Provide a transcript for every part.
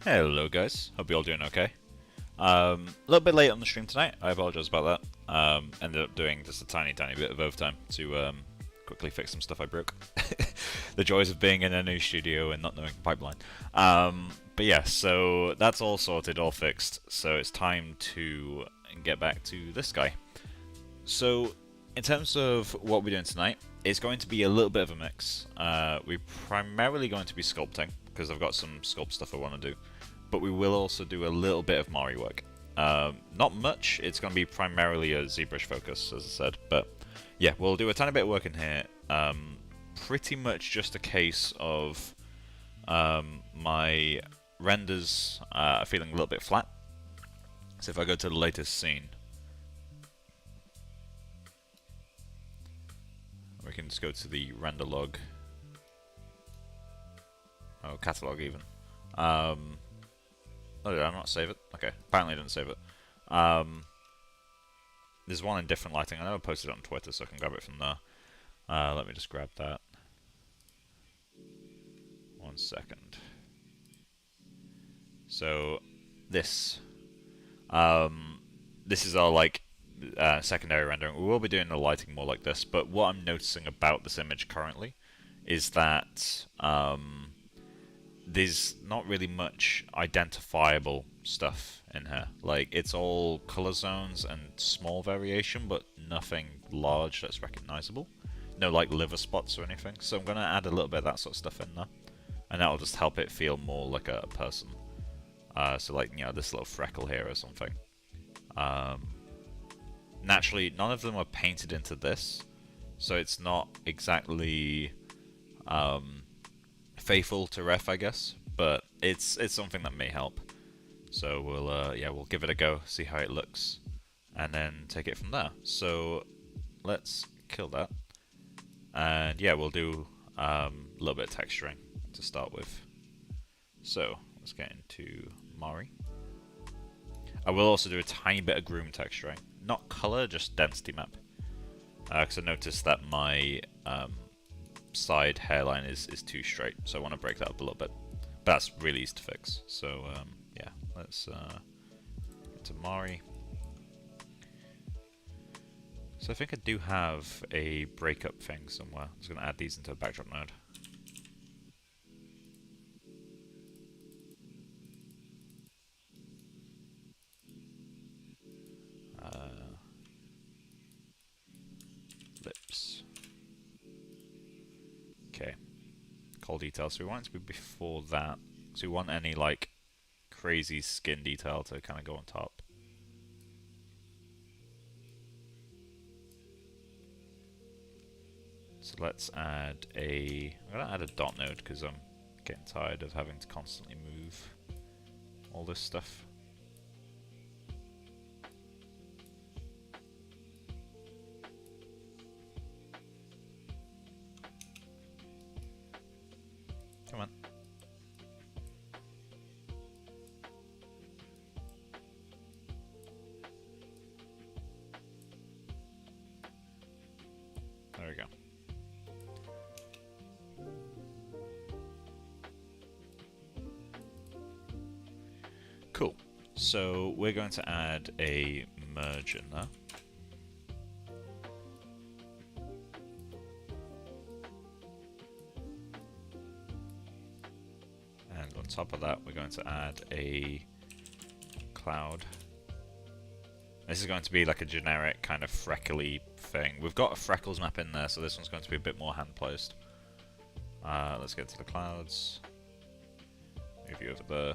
Hello guys, hope you're all doing okay. A little bit late on the stream tonight, I apologize about that. Ended up doing just a tiny bit of overtime to quickly fix some stuff I broke. The joys of being in a new studio and not knowing the pipeline. But yeah, so that's all sorted, all fixed, so it's time to get back to this guy. So, in terms of what we're doing tonight, it's going to be a little bit of a mix. We're primarily going to be sculpting, because I've got some sculpt stuff I want to do. But we will also do a little bit of Mari work. Not much, it's going to be primarily a ZBrush focus, as I said. But yeah, we'll do a tiny bit of work in here. Pretty much just a case of my renders are feeling a little bit flat. So if I go to the latest scene, we can just go to the render log. Oh, catalog even. Oh, did I not save it? Okay, apparently I didn't save it. There's one in different lighting. I know I posted it on Twitter, so I can grab it from there. Let me just grab that. 1 second. So, this. This is our, like, secondary rendering. We will be doing the lighting more like this, but what I'm noticing about this image currently is that there's not really much identifiable stuff in here. Like, it's all color zones and small variation, but nothing large that's recognizable. No, like, liver spots or anything. So I'm going to add a little bit of that sort of stuff in there. And that'll just help it feel more like a person. So, like, you know, this little freckle here or something. Naturally, none of them are painted into this. So it's not exactly faithful to ref, I guess, but it's something that may help. So we'll give it a go, see how it looks, and then take it from there. So let's kill that, and yeah, we'll do a little bit of texturing to start with. So let's get into Mari. I will also do a tiny bit of groom texturing, not color, just density map, because I noticed that my side hairline is too straight, so I want to break that up a little bit. But that's really easy to fix. So yeah, let's get to Mari. So I think I do have a breakup thing somewhere. I'm just going to add these into a backdrop node. Lips. Okay. Coal detail. So we want it to be before that. So we want any like crazy skin detail to kind of go on top. So let's add a... I'm going to add a dot node because I'm getting tired of having to constantly move all this stuff. Come on. There we go. Cool. So we're going to add a merge in there. And on top of that, we're going to add a cloud. This is going to be like a generic kind of freckly thing. We've got a freckles map in there, so this one's going to be a bit more hand-placed. Let's get to the clouds. Move you over there.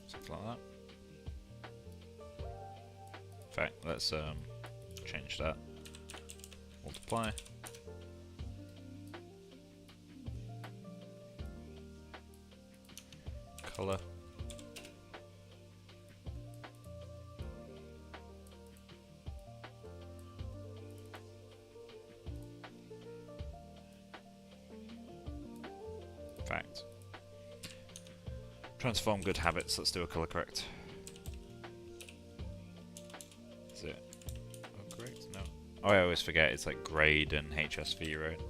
Something like that. In fact, let's change that. Multiply. Color. Fact. Transform good habits. Let's do a color correct. Is it? Oh, great. No. Oh, I always forget it's like grade and HSV, right?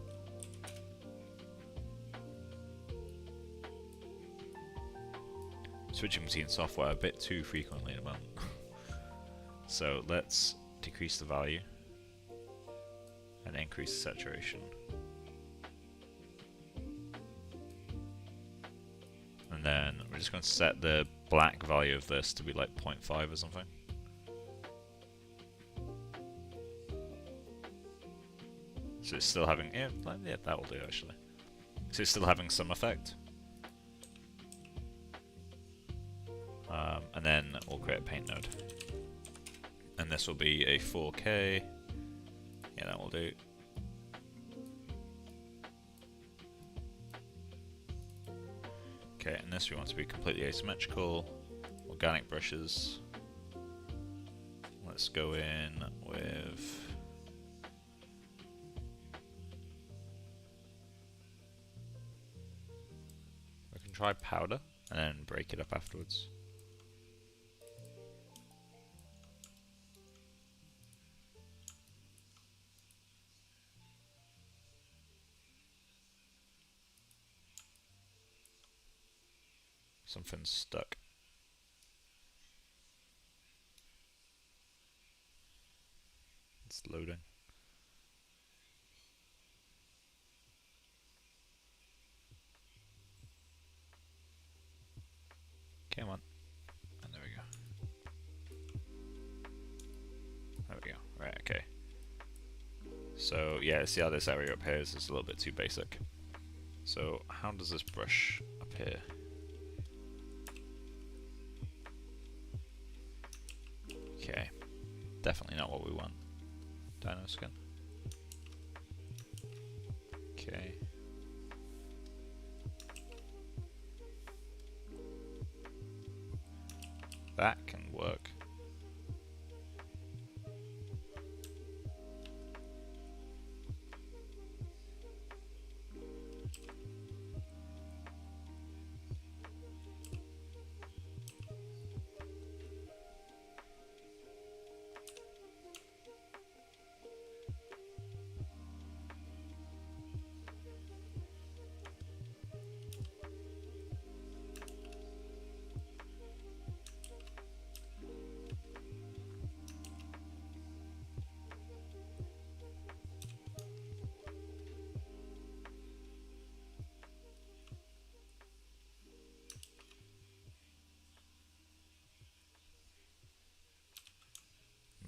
Switching between software a bit too frequently at the moment. So let's decrease the value and increase the saturation. And then we're just going to set the black value of this to be like 0.5 or something. So it's still having, yeah, that will do actually. So it's still having some effect. And then we'll create a paint node. And this will be a 4K. Yeah, that will do. Okay, and this we want to be completely asymmetrical. Organic brushes. Let's go in with... we can try powder and then break it up afterwards. Something's stuck. It's loading. Come on. And there we go. There we go. Right, okay. So yeah, see how this area up here is a little bit too basic. So how does this brush appear? Okay, definitely not what we want. Dino skin. Okay. That can work.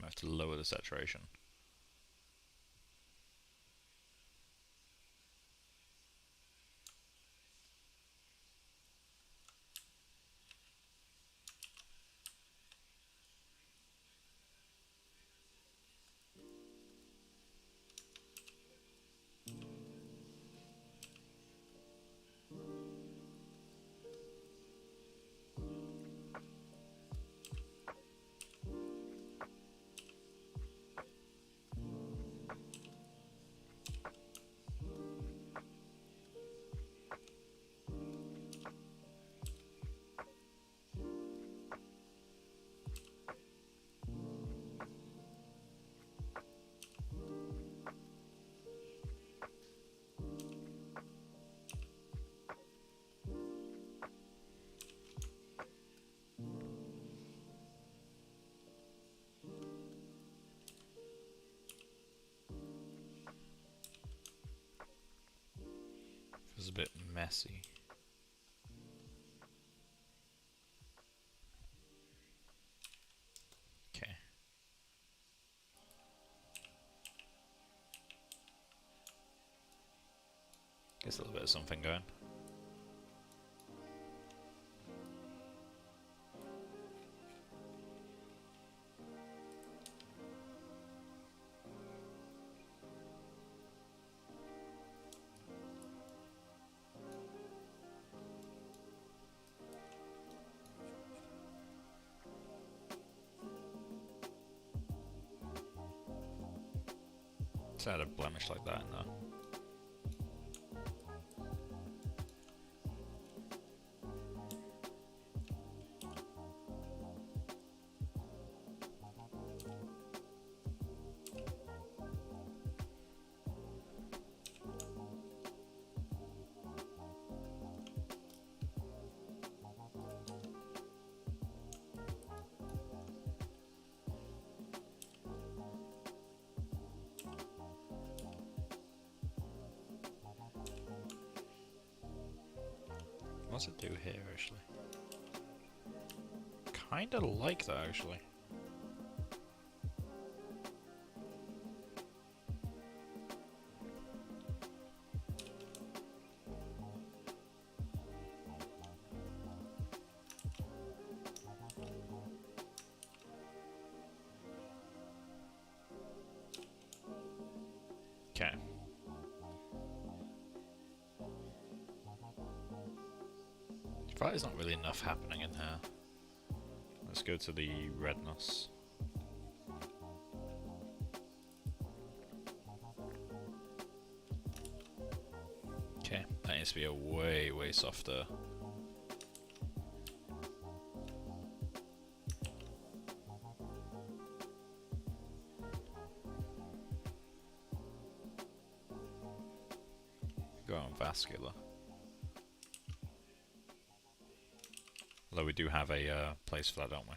I have to lower the saturation. Feels a bit messy. Okay. Gets a little bit of something going. Let's add a blemish like that in there. what's it do here actually? Kinda like that actually. Okay. There's not really enough happening in here. Let's go to the redness. Okay, that needs to be a way softer. Go on vascular. Although we do have a place for that, don't we?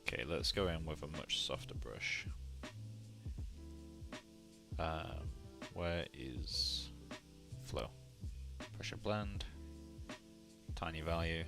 Okay, let's go in with a much softer brush. Where is flow? Pressure blend. Tiny value.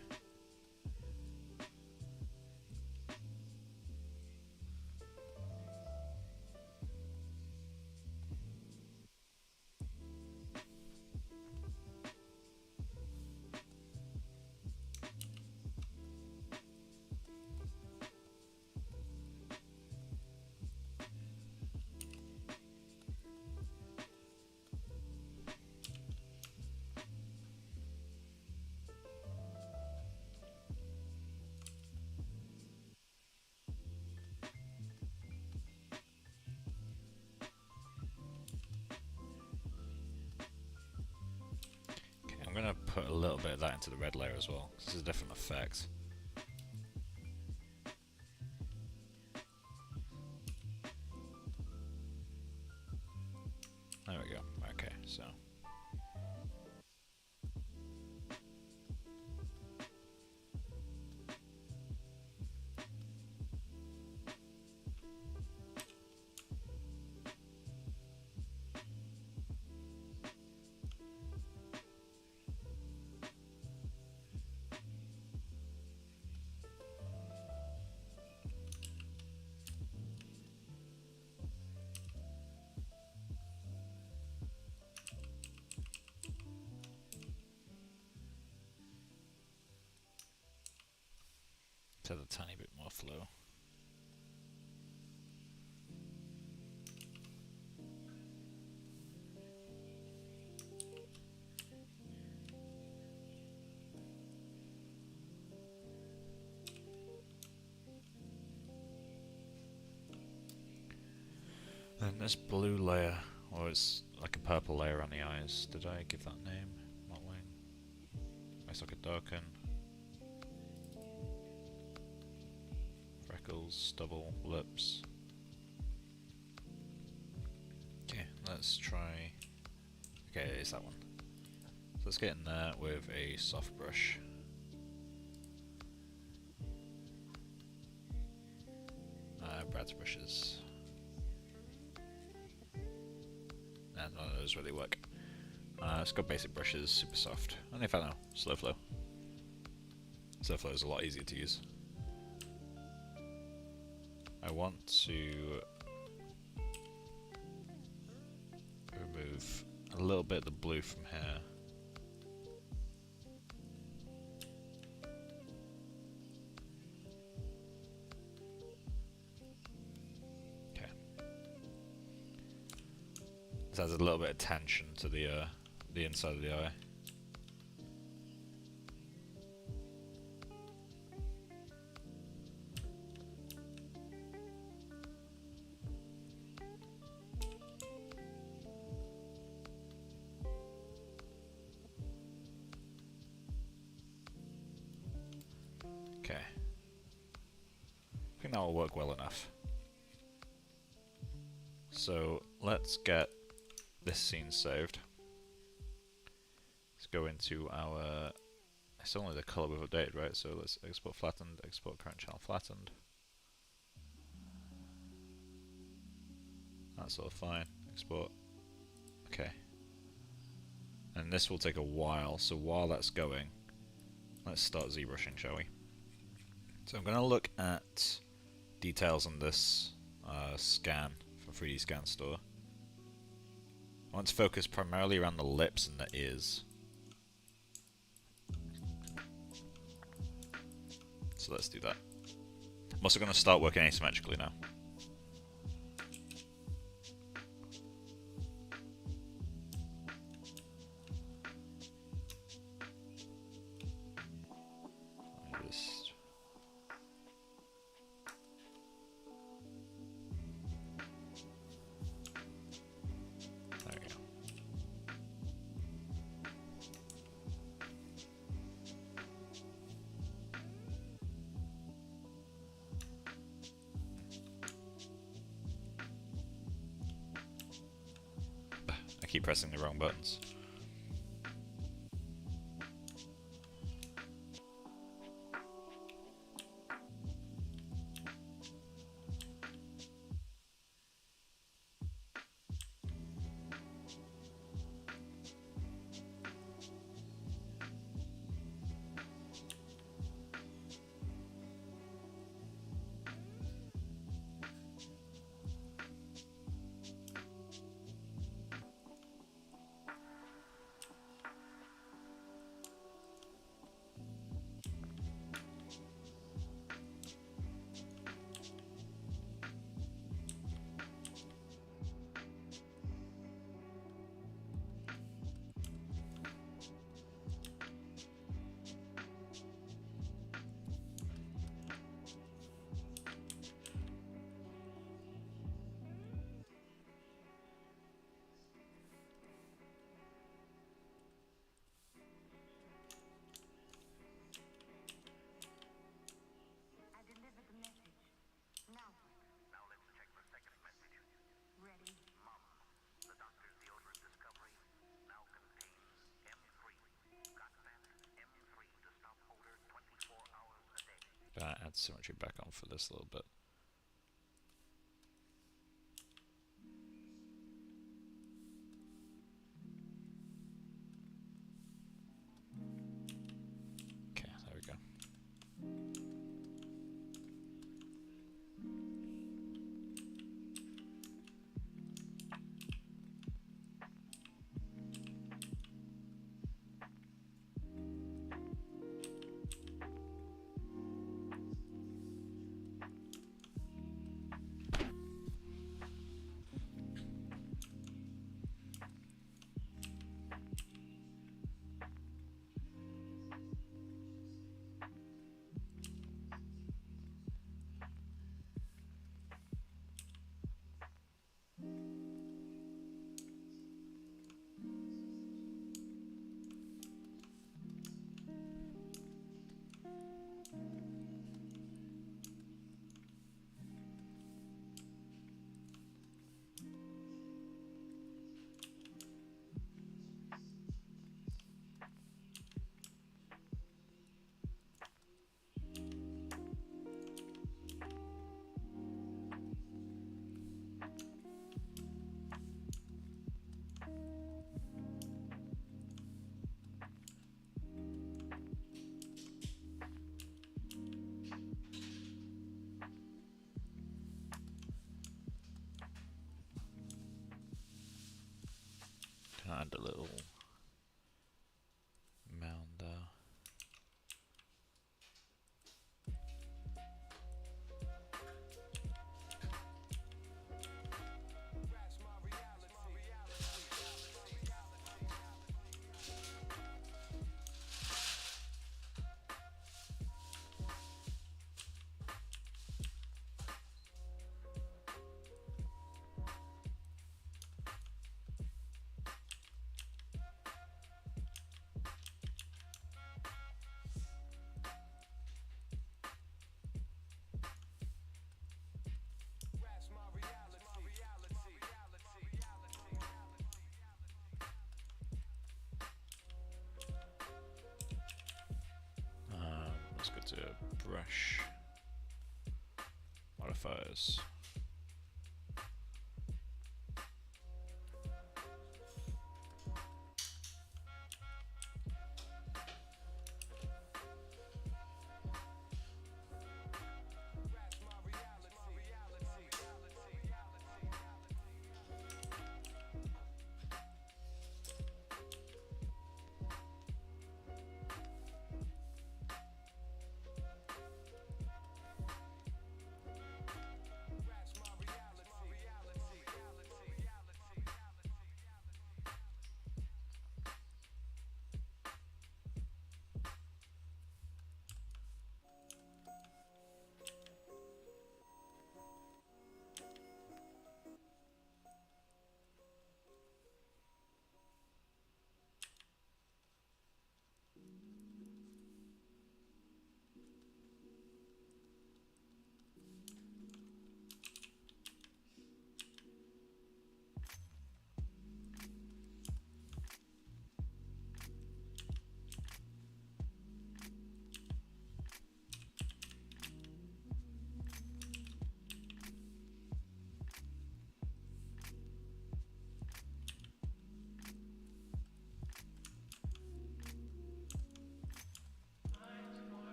I'm going to put a little bit of that into the red layer as well, because it's a different effect. There we go. Okay, so. Add a tiny bit more flow. And this blue layer, or it's like a purple layer on the eyes. Did I give that name? Modeling. Looks like a darken. Freckles, stubble, lips. Okay, let's try. Okay, it's that one. So let's get in there with a soft brush. Brad's brushes. None of those really work. Let's go basic brushes, super soft. And if I know, slow flow. Slow flow is a lot easier to use. I want to remove a little bit of the blue from here. Okay. This adds a little bit of tension to the inside of the eye. Okay. I think that will work well enough. So let's get this scene saved. Let's go into our. It's only the color we've updated, right? So let's export flattened, export current channel flattened. That's all fine. Export. Okay. And this will take a while, so while that's going, let's start ZBrushing, shall we? So I'm going to look at details on this scan from 3D Scan Store. I want to focus primarily around the lips and the ears. So let's do that. I'm also going to start working asymmetrically now. I keep pressing the wrong buttons. Add symmetry back on for this a little bit. Okay, there we go. Add a little mound there. Let's go to brush, modifiers.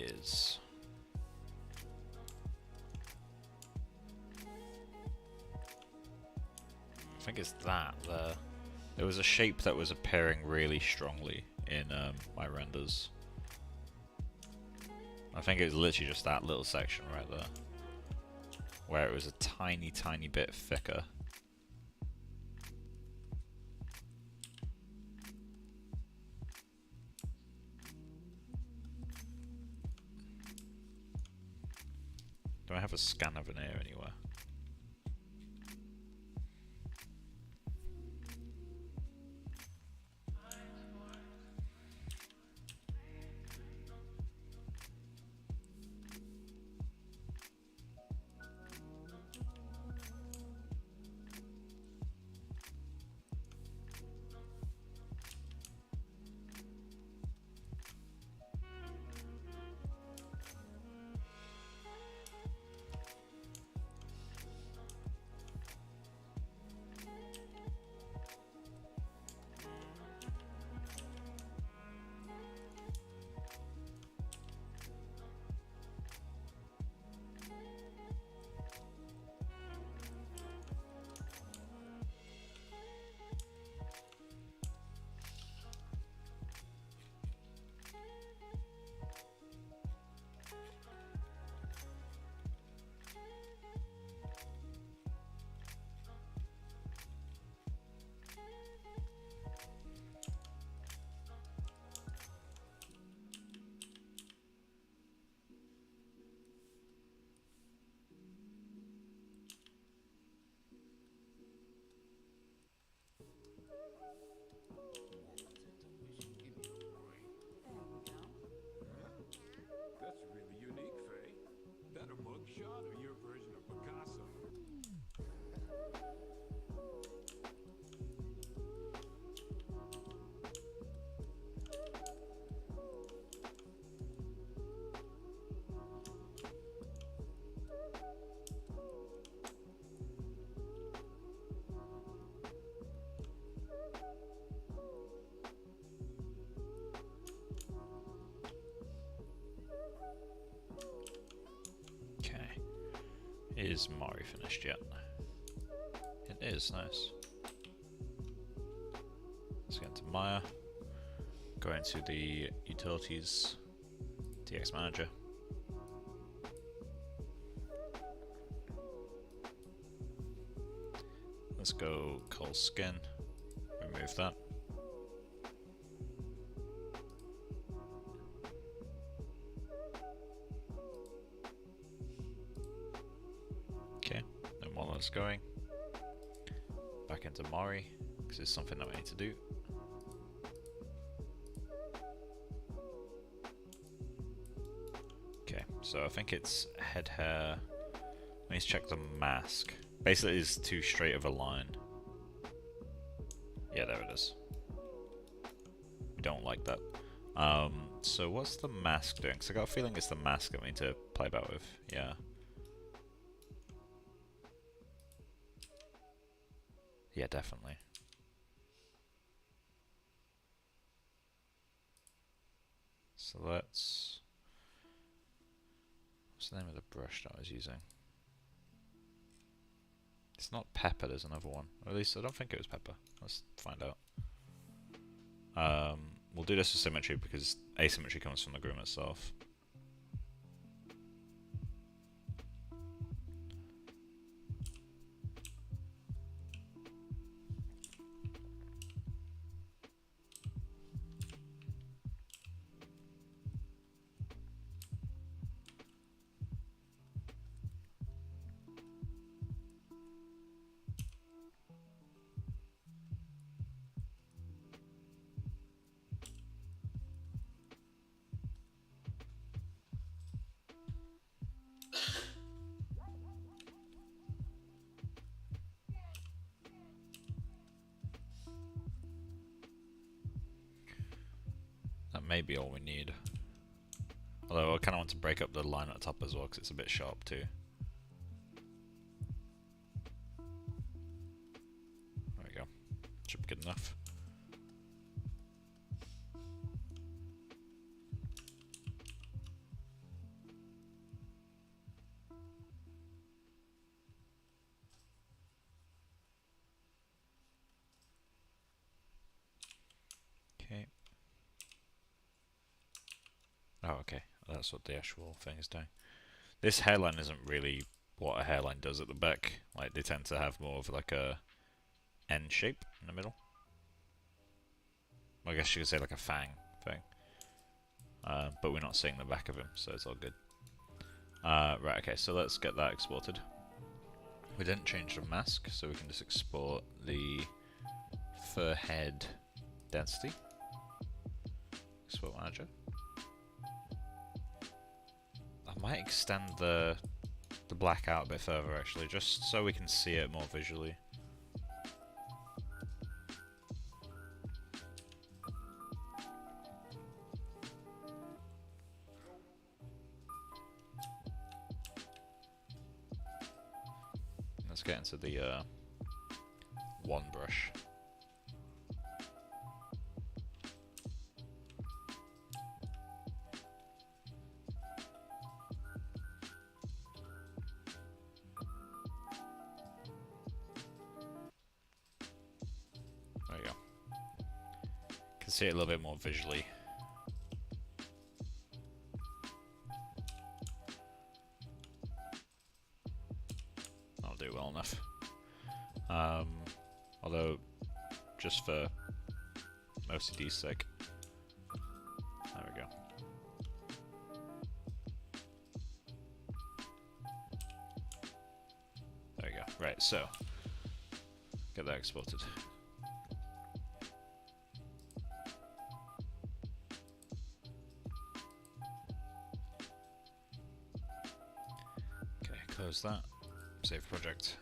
is. I think it's that there. There was a shape that was appearing really strongly in my renders. I think it was literally just that little section right there, where it was a tiny, tiny bit thicker. Do I have a scanner veneer anywhere? That's really unique, Faye. That a mugshot or your version of Picasso? Okay. Is Mari finished yet? It is, nice. Let's get into Maya. Go into the Utilities DX Manager. Let's go Cull Skin. Remove that. Okay, and while that's going, back into Mari, because it's something that we need to do. Okay, so I think it's head hair. I need to check the mask. Basically, it's too straight of a line. Yeah, there it is. We don't like that. So what's the mask doing? Because I got a feeling it's the mask that we need to play about with. Yeah. Yeah, definitely. So let's... What's the name of the brush that I was using? It's not Pepper, there's another one. Or at least I don't think it was Pepper. Let's find out. We'll do this with symmetry because asymmetry comes from the groom itself. That may be all we need. Although I kind of want to break up the line at the top as well because it's a bit sharp too. There we go. Should be good enough. Okay. Oh, okay. That's what the actual thing is doing. This hairline isn't really what a hairline does at the back. Like, they tend to have more of like a N shape in the middle. I guess you could say like a fang thing. But we're not seeing the back of him, so it's all good. Right, okay, so let's get that exported. We didn't change the mask, so we can just export the fur head density. Export manager. I might extend the black out a bit further actually, just so we can see it more visually. Let's get into the one brush. There you go. Can see it a little bit more visually. That'll do well enough. Although, just for OCD's sake. There we go. There we go. Right, so get that exported. Okay, close that. Save project.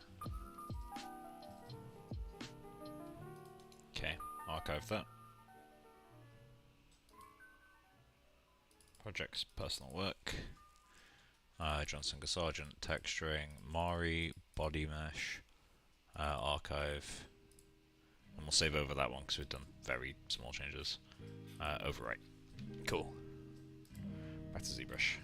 Okay, archive that. Projects, personal work. John Singer Sargent, texturing, Mari, body mesh, archive. And we'll save over that one because we've done very small changes. Overwrite. Cool. Back to ZBrush.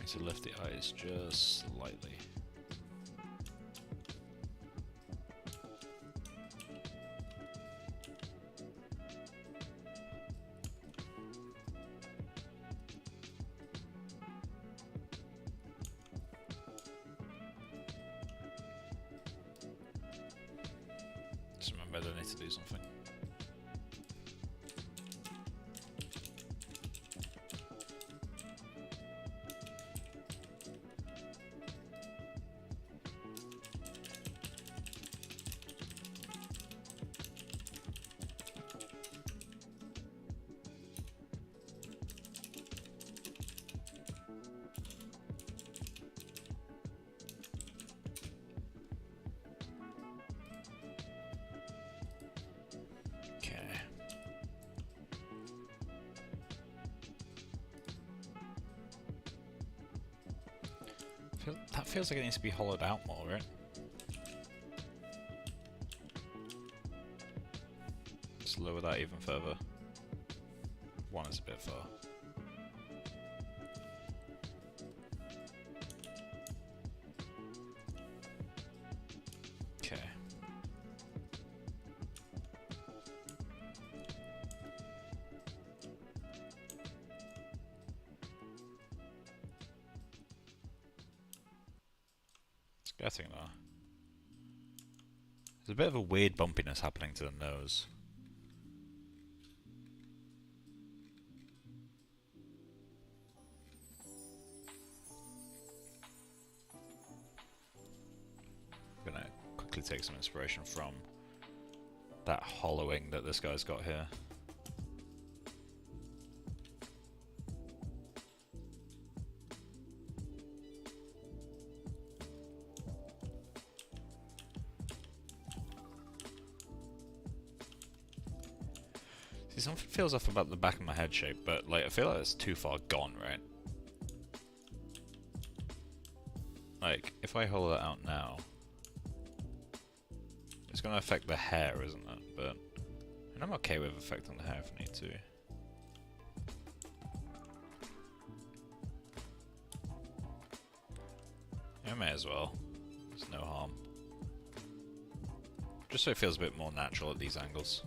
To lift the eyes just slightly. Just remember that I need to do something. That feels like it needs to be hollowed out more, right? Just lower that even further. One is a bit far. Okay. It's getting there. There's a bit of a weird bumpiness happening to the nose. I'm gonna quickly take some inspiration from that hollowing that this guy's got here. See, something feels off about the back of my head shape, but like I feel like it's too far gone, right? Like, if I hollow that out now, it's going to affect the hair, isn't it? But and I'm okay with affecting the hair if I need to. I may as well. There's no harm. Just so it feels a bit more natural at these angles.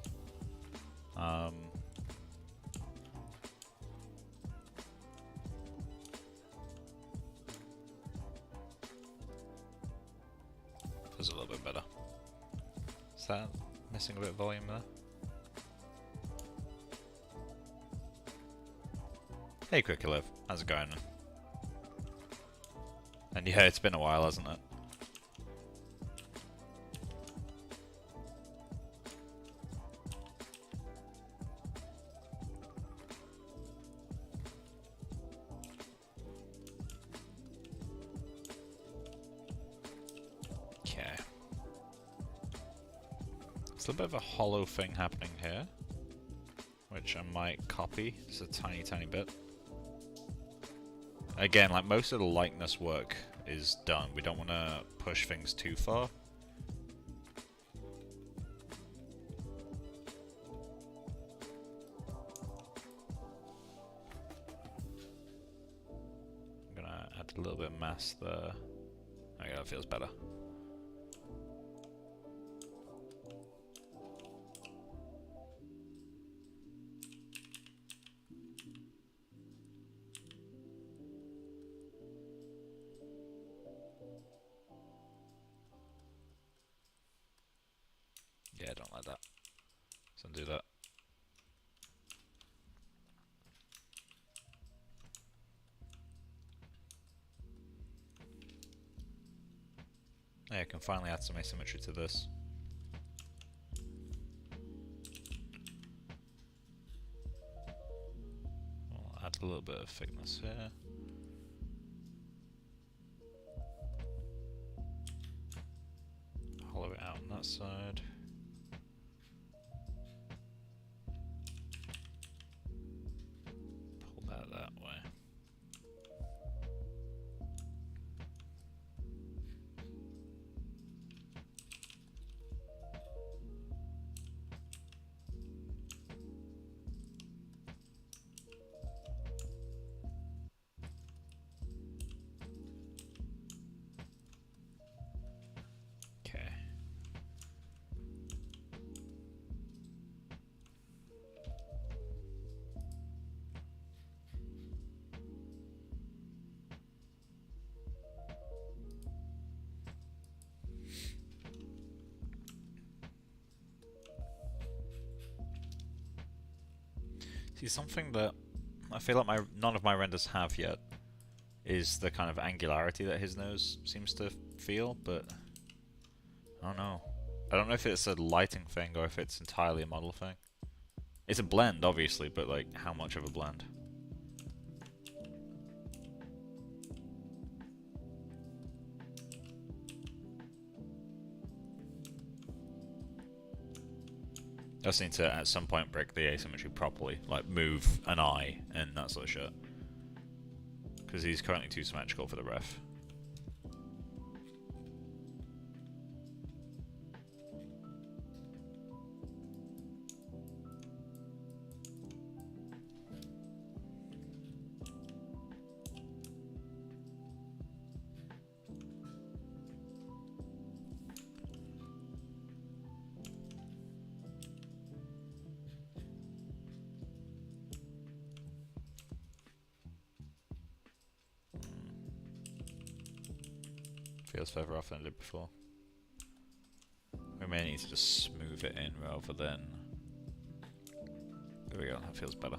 Feels a little bit better. Is that missing a bit of volume there? Hey Quicky Live, how's it going? And yeah, it's been a while, hasn't it? Okay. There's a bit of a hollow thing happening here, which I might copy just a tiny, tiny bit. Again, like most of the likeness work is done. We don't want to push things too far. I'm gonna add a little bit of mass there. Okay, that feels better. Yeah, I don't like that. So undo that. Yeah, I can finally add some asymmetry to this. I'll add a little bit of thickness here. Hollow it out on that side. Pull that way. Okay. See, something that I feel like none of my renders have yet is the kind of angularity that his nose seems to feel, but I don't know. I don't know if it's a lighting thing or if it's entirely a model thing. It's a blend, obviously, but like, how much of a blend? I just need to, at some point, break the asymmetry properly. Like, move an eye and that sort of shit. Because he's currently too symmetrical for the ref. feels further off than it did before. We may need to just smooth it in rather than... There we go, that feels better.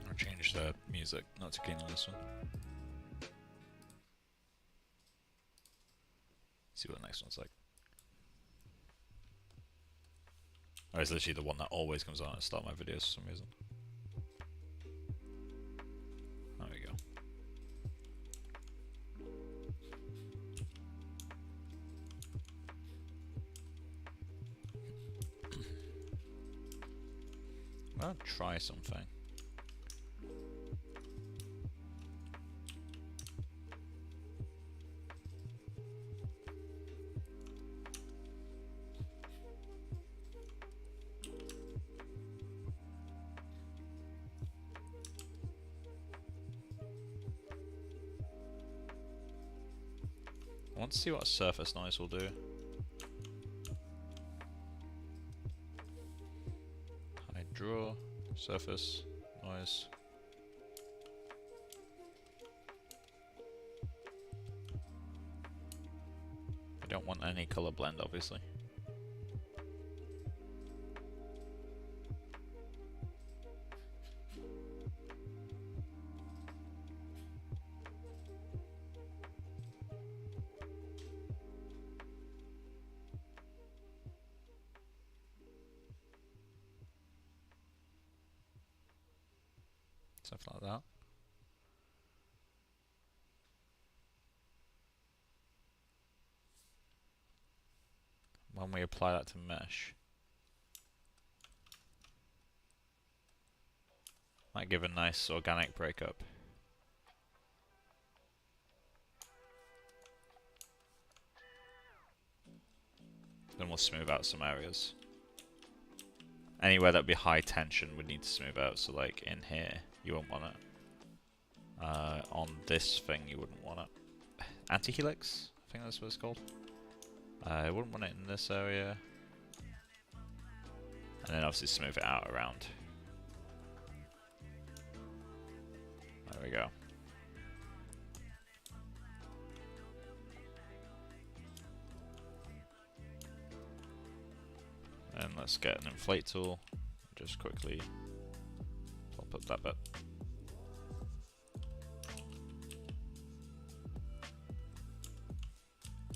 I'll change the music, not too keen on this one. See what the next one's like. Oh, it's literally the one that always comes on at the start of my videos for some reason. There we go. I'll try something. I want to see what a surface noise will do. Draw, surface, noise. I don't want any color blend, obviously. Something like that. When we apply that to mesh, might give a nice organic breakup. Then we'll smooth out some areas. Anywhere that'd be high tension would need to smooth out, so like in here, you won't want it. On this thing, you wouldn't want it. Anti-helix? I think that's what it's called. I wouldn't want it in this area. And then obviously smooth it out around. There we go. And let's get an inflate tool. Just quickly pop up that bit.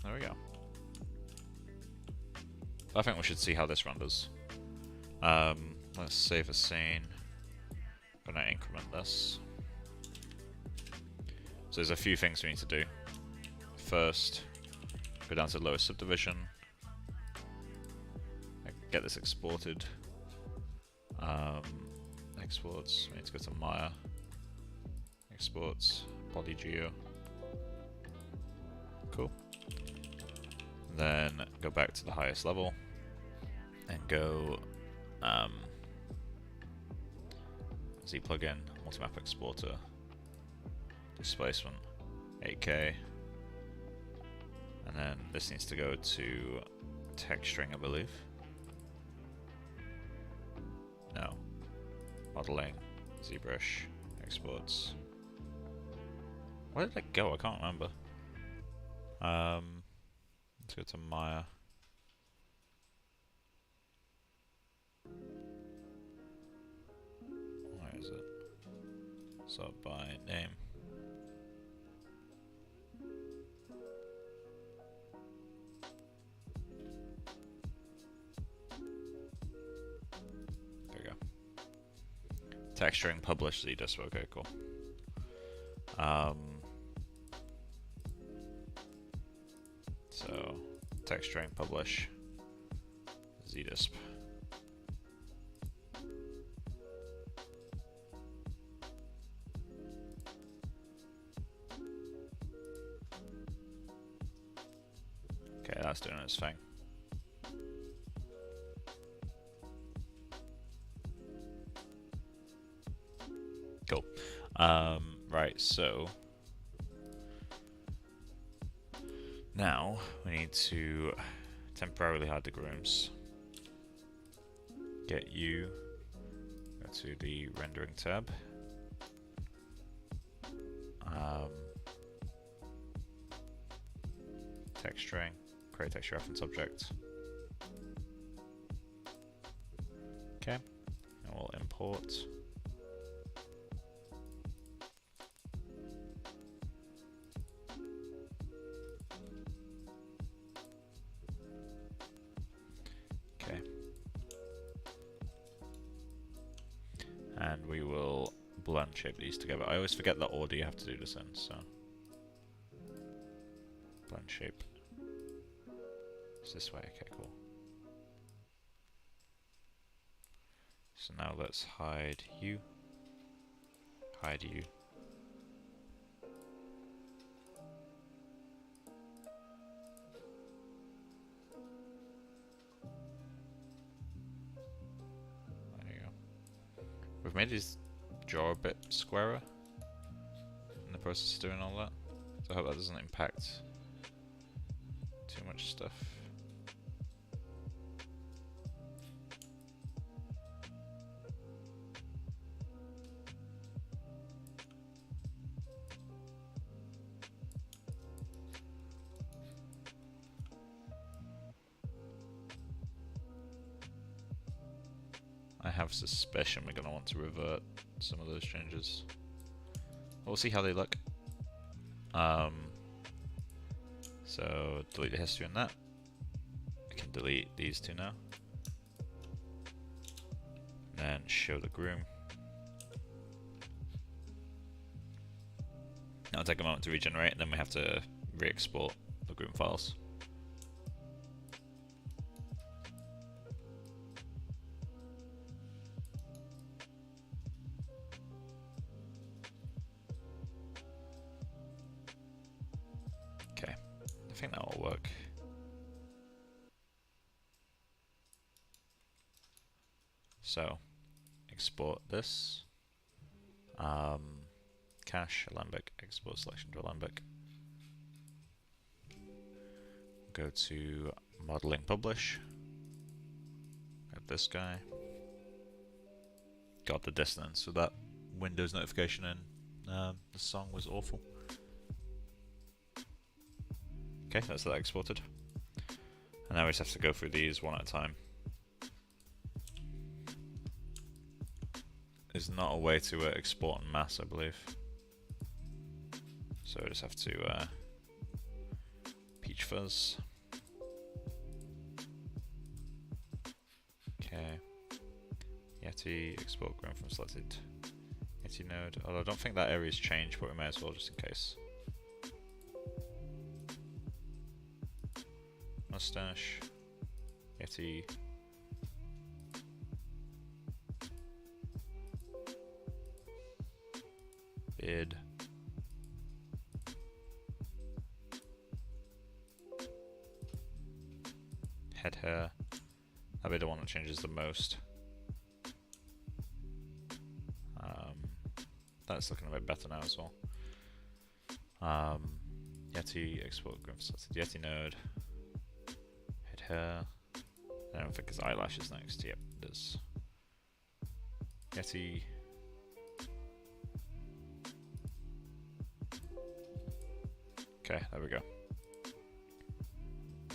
There we go. I think we should see how this renders. Let's save a scene. I'm gonna increment this. So there's a few things we need to do. First, go down to lowest subdivision. Get this exported. Exports. We need to go to Maya. Exports. Body geo. Cool. Then go back to the highest level and go Z plugin, multi-map exporter, displacement 8K, and then this needs to go to texturing, I believe. No. Modeling, ZBrush, exports. Where did it go? I can't remember. Let's go to Maya. Where is it? Sort by name. Texturing, publish ZDisp. Okay, cool. So texturing, publish ZDisp. Okay, that's doing its thing. Cool. Right, so now we need to temporarily hide the grooms. Get you, go to the rendering tab. Texturing, create texture reference object. Okay, and we'll import. Okay. And we will blend shape these together. I always forget the order you have to do this in, so. Blend shape. It's this way, okay, cool. So now let's hide you. Hide you. There you go. We've made his jaw a bit squarer in the process of doing all that. So I hope that doesn't impact too much stuff. I have suspicion we're going to want to revert some of those changes. We'll see how they look. So delete the history on that. We can delete these two now. And then show the groom. It'll take a moment to regenerate, and then we have to re-export the groom files. Okay, I think that will work. So, export this. Cache, Alembic, export selection to Alembic. Go to modeling, publish. Got this guy. Got the dissonance, so that Windows notification in the song was awful. Okay, that's that exported. And now we just have to go through these one at a time. There's not a way to export en masse, I believe. So I just have to peach fuzz. Okay. Yeti, export grown from selected Yeti node. Although I don't think that area's changed, but we may as well just in case. Mustache, Yeti. Beard. Head hair. That'll be the one that changes the most. That's looking a bit better now as well. Yeti, export groom selected Yeti node. Head hair. I don't think his eyelashes next. Yep, it is. Yeti. Okay, there we go.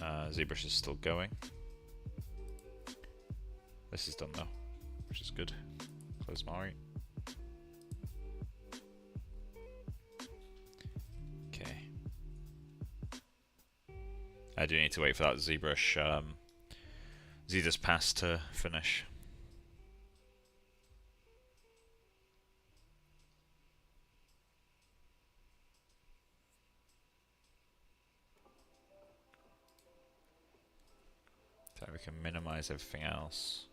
ZBrush is still going. This is done though, which is good. Close Mari. Okay. I do need to wait for that ZBrush ZDisp pass to finish. can minimize everything else.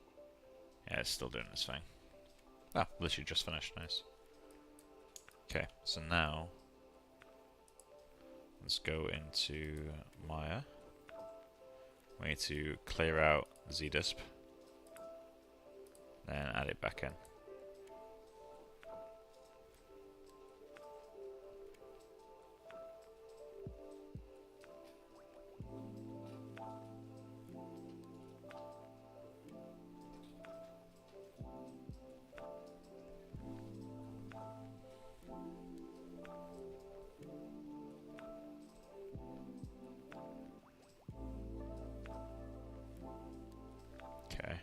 Yeah, it's still doing its thing. Ah, literally just finished. Nice. Okay, so now let's go into Maya. We need to clear out ZDisp, then add it back in. Okay.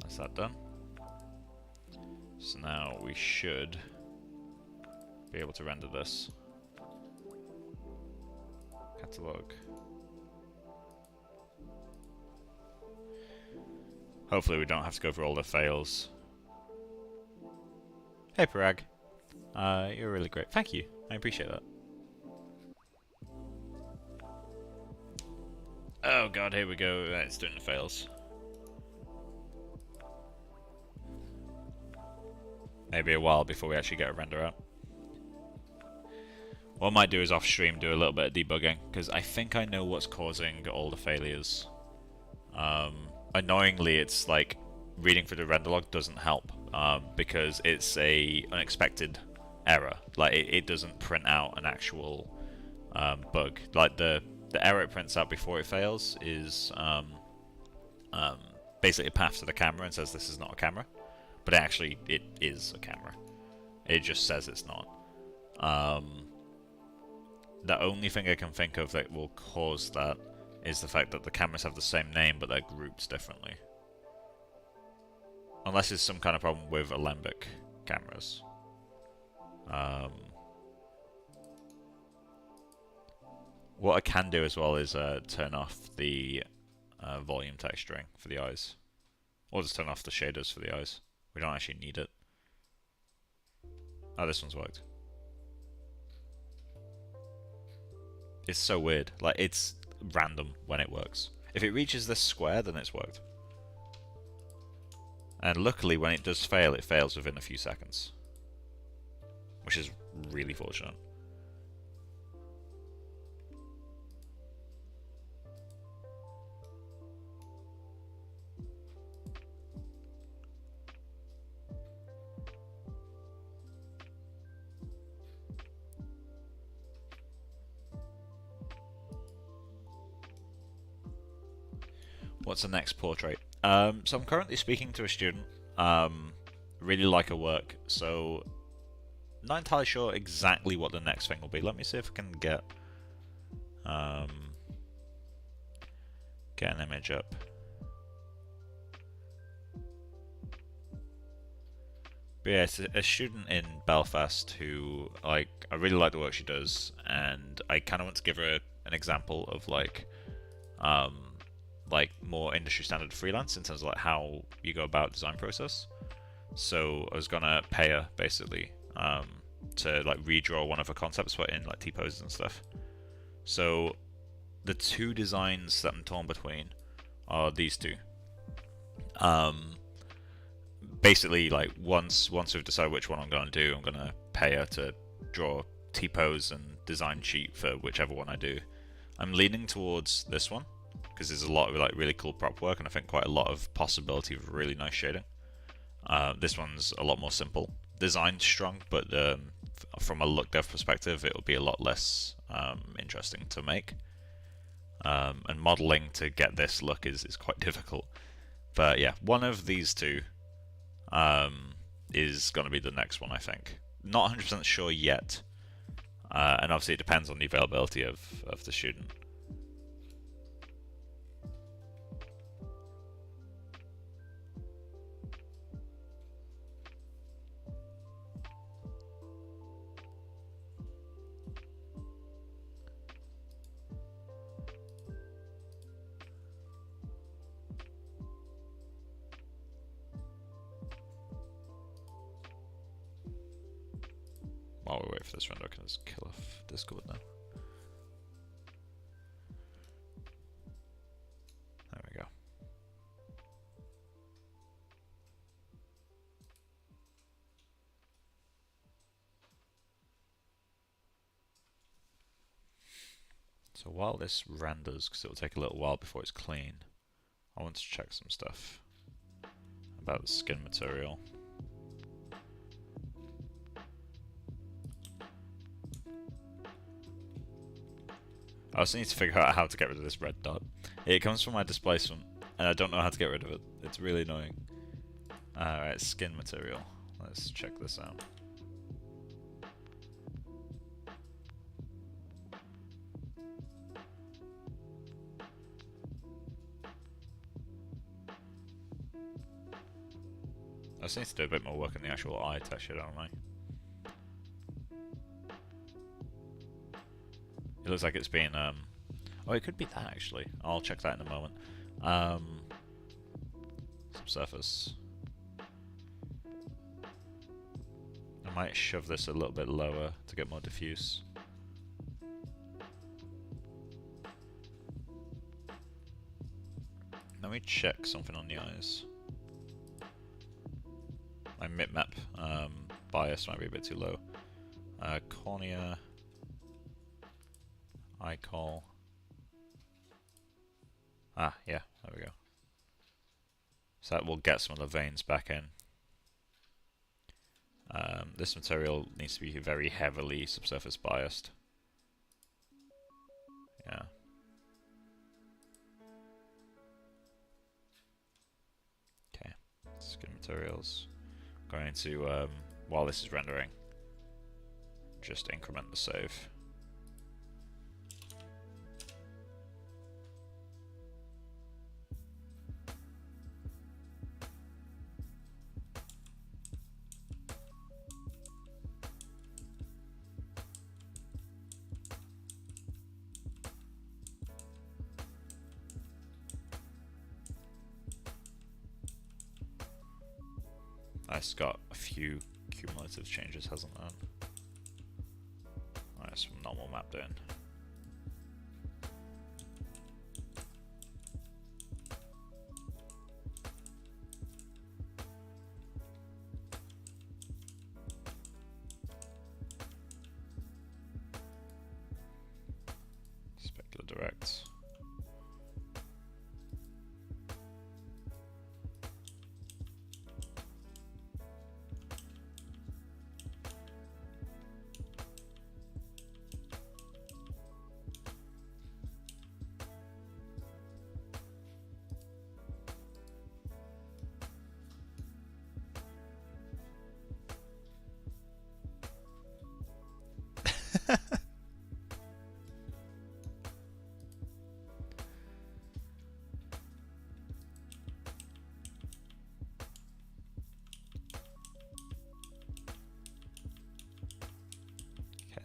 That's that done. So now we should be able to render this. Catalog. Hopefully we don't have to go through all the fails. Hey Parag. You're really great. Thank you. I appreciate that. Oh god, here we go. It's doing the fails. Maybe a while before we actually get a render out. What I might do is off stream do a little bit of debugging, because I think I know what's causing all the failures. Annoyingly, it's like reading through the render log doesn't help, because it's a unexpected error. Like it doesn't print out an actual bug. Like the error it prints out before it fails is basically a path to the camera and says this is not a camera, but actually it is a camera. It just says it's not. The only thing I can think of that will cause that is the fact that the cameras have the same name but they're grouped differently. Unless it's some kind of problem with alembic cameras. What I can do as well is turn off the volume texturing for the eyes. Or just turn off the shaders for the eyes. We don't actually need it. Oh, this one's worked. It's so weird. Like, it's random when it works. If it reaches this square, then it's worked. And luckily, when it does fail, it fails within a few seconds. Which is really fortunate. What's the next portrait? So I'm currently speaking to a student. Really like her work, so not entirely sure exactly what the next thing will be. Let me see if I can get an image up. But yeah, it's a student in Belfast who, like, I really like the work she does, and I kind of want to give her an example of like more industry standard freelance in terms of like how you go about design process. So I was gonna pay her basically to like redraw one of her concepts, but in like T-poses and stuff. So the two designs that I'm torn between are these two. Basically, like once we've decided which one I'm gonna do, I'm gonna pay her to draw T-pose and design sheet for whichever one I do. I'm leaning towards this one because there's a lot of like really cool prop work, and I think quite a lot of possibility of really nice shading. This one's a lot more simple. Design's strong, but from a look dev perspective, it will be a lot less interesting to make. And modeling to get this look is quite difficult. But yeah, one of these two is going to be the next one, I think. Not 100% sure yet. And obviously it depends on the availability of the student. While we wait for this render, I can just kill off Discord now. So while this renders, because it'll take a little while before it's clean, I want to check some stuff about the skin material. I also need to figure out how to get rid of this red dot. It comes from my displacement, and I don't know how to get rid of it. It's really annoying. Alright, skin material. Let's check this out. I just need to do a bit more work on the actual eye texture, don't I? It looks like it's been, oh, it could be that actually. I'll check that in a moment. Subsurface. I might shove this a little bit lower to get more diffuse. Let me check something on the eyes. My mip-map bias might be a bit too low. Cornea. Eyecall. Ah, yeah, there we go. So that will get some of the veins back in. This material needs to be very heavily subsurface biased. Yeah. Okay, skin materials. Going to, while this is rendering, just increment the save. It's got a few cumulative changes, hasn't it? Alright, some normal map down. Specular direct.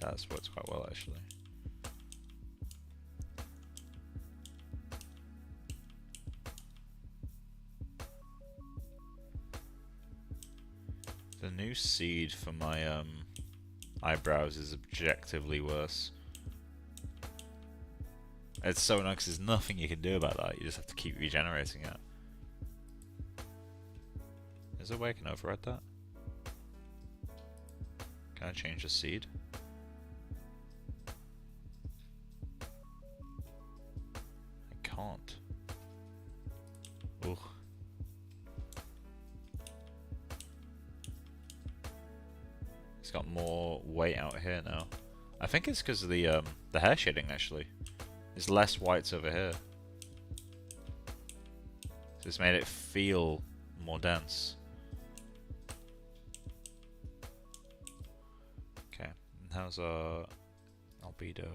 That's works quite well actually. The new seed for my eyebrows is objectively worse. It's so annoying because there's nothing you can do about that. You just have to keep regenerating it. Is there a way I can override that? Can I change the seed? Can't. Ugh. It's got more weight out here now. I think it's because of the hair shading actually. There's less whites over here. So it's made it feel more dense. Okay, and how's our albedo?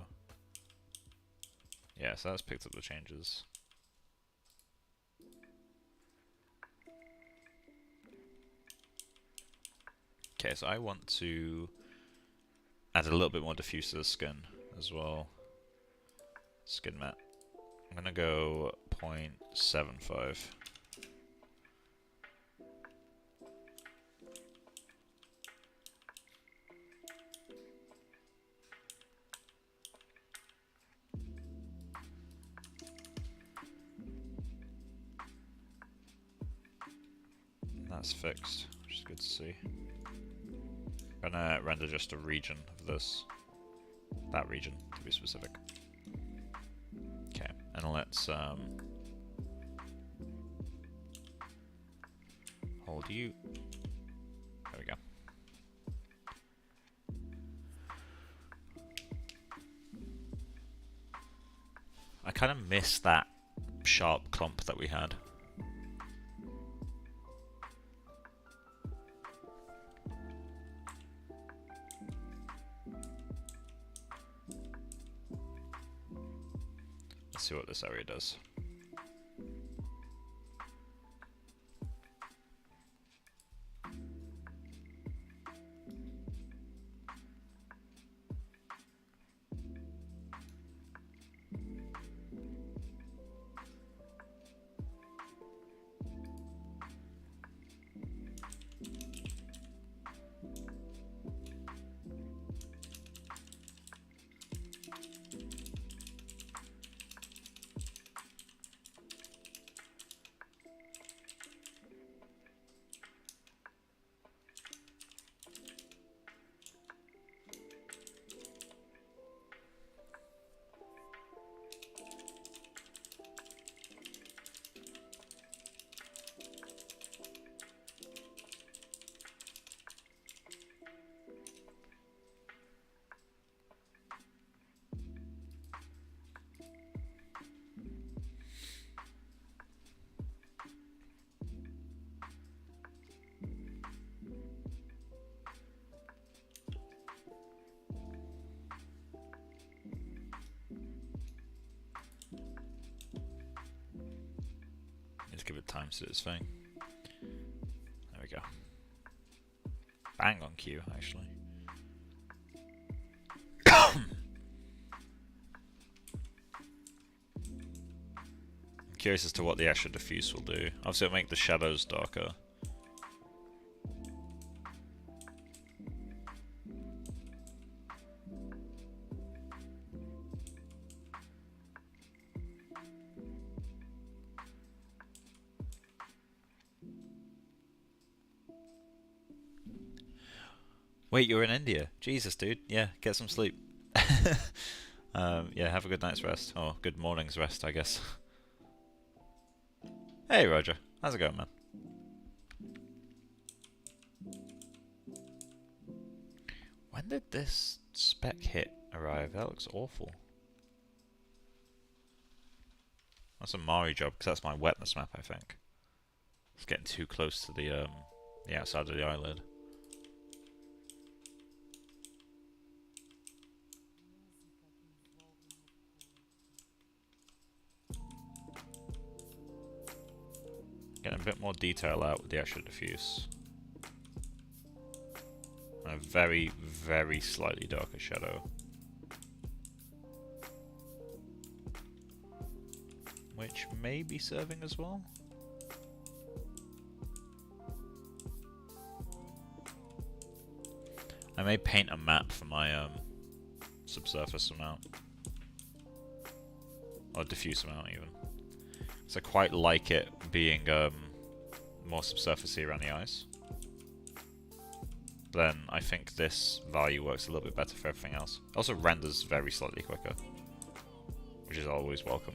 Yeah, so that's picked up the changes. Okay, so I want to add a little bit more diffuse to the skin as well. Skin matte. I'm gonna go 0.75. That's fixed, which is good to see. I'm gonna render just a region of this. That region, to be specific. And let's hold you. There we go. I kind of miss that sharp clump that we had. Let's see what this area does. Let's give it time to do its thing. There we go. Bang on cue, actually. I'm curious as to what the extra diffuse will do. Obviously, it'll make the shadows darker. Wait, you're in India? Jesus, dude. Yeah, get some sleep. Yeah, have a good night's rest. Or good morning's rest, I guess. Hey, Roger. How's it going, man? When did this spec hit arrive? That looks awful. That's a Mari job, because that's my wetness map, I think. It's getting too close to the outside of the eyelid. Getting a bit more detail out with the extra diffuse. And a very, very slightly darker shadow. Which may be serving as well. I may paint a map for my subsurface amount. Or diffuse amount even. So I quite like it being more subsurfacey around the eyes. Then I think this value works a little bit better for everything else. It also renders very slightly quicker, which is always welcome.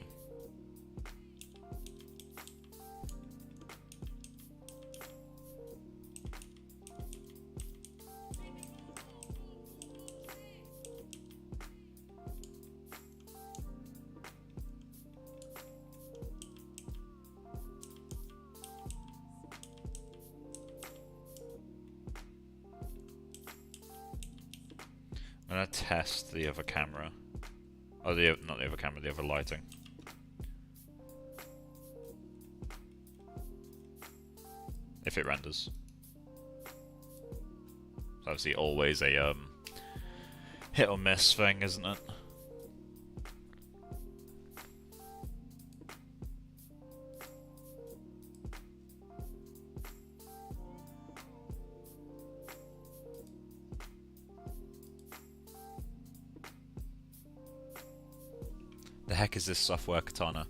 I'm gonna test the other camera. Oh, not the other camera, the other lighting. If it renders. It's obviously always a hit or miss thing, isn't it? The heck is this software, Katana?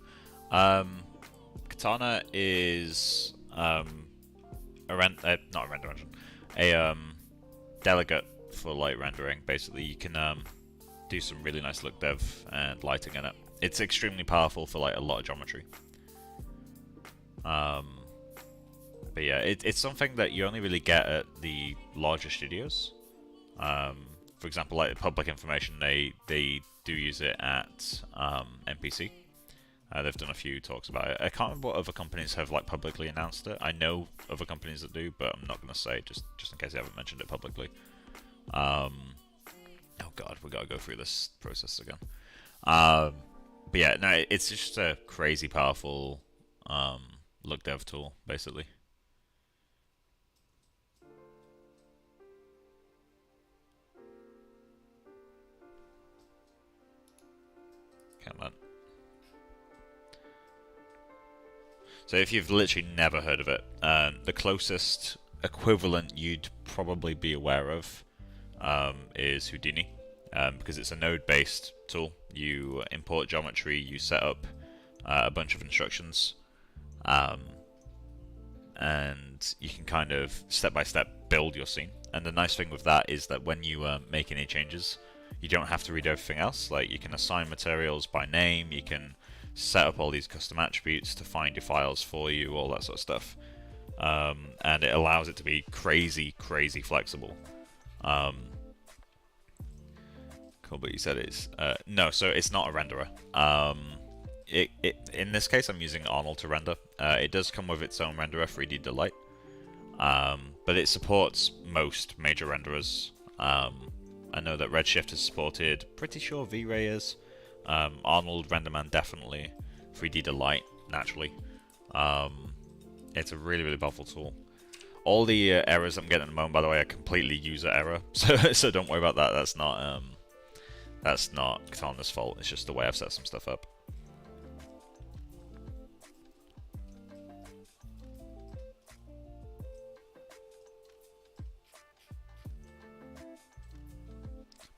Katana is not a render engine, a delegate for light rendering. Basically, you can do some really nice look dev and lighting in it. it's extremely powerful for like a lot of geometry. But yeah, it's something that you only really get at the larger studios. For example, like public information, they do use it at NPC. They've done a few talks about it. I can't remember what other companies have like publicly announced it. I know other companies that do, but I'm not going to say just in case they haven't mentioned it publicly. Oh god, we gotta go through this process again. But yeah, no, it's just a crazy powerful look dev tool, basically. Come on. So if you've literally never heard of it, the closest equivalent you'd probably be aware of is Houdini, because it's a node-based tool. You import geometry, you set up a bunch of instructions, and you can kind of step-by-step build your scene. And the nice thing with that is that when you make any changes, you don't have to read everything else. Like, you can assign materials by name, you can set up all these custom attributes to find your files for you, all that sort of stuff. And it allows it to be crazy flexible. Cool, but you said it's... no, so it's not a renderer. In this case, I'm using Arnold to render. It does come with its own renderer, 3D Delight. But it supports most major renderers. I know that Redshift is supported, pretty sure V-Ray is. Arnold RenderMan definitely. 3D Delight, naturally. It's a really powerful tool. All the errors I'm getting at the moment, by the way, are completely user error, so don't worry about that. That's not Katana's fault. It's just the way I've set some stuff up.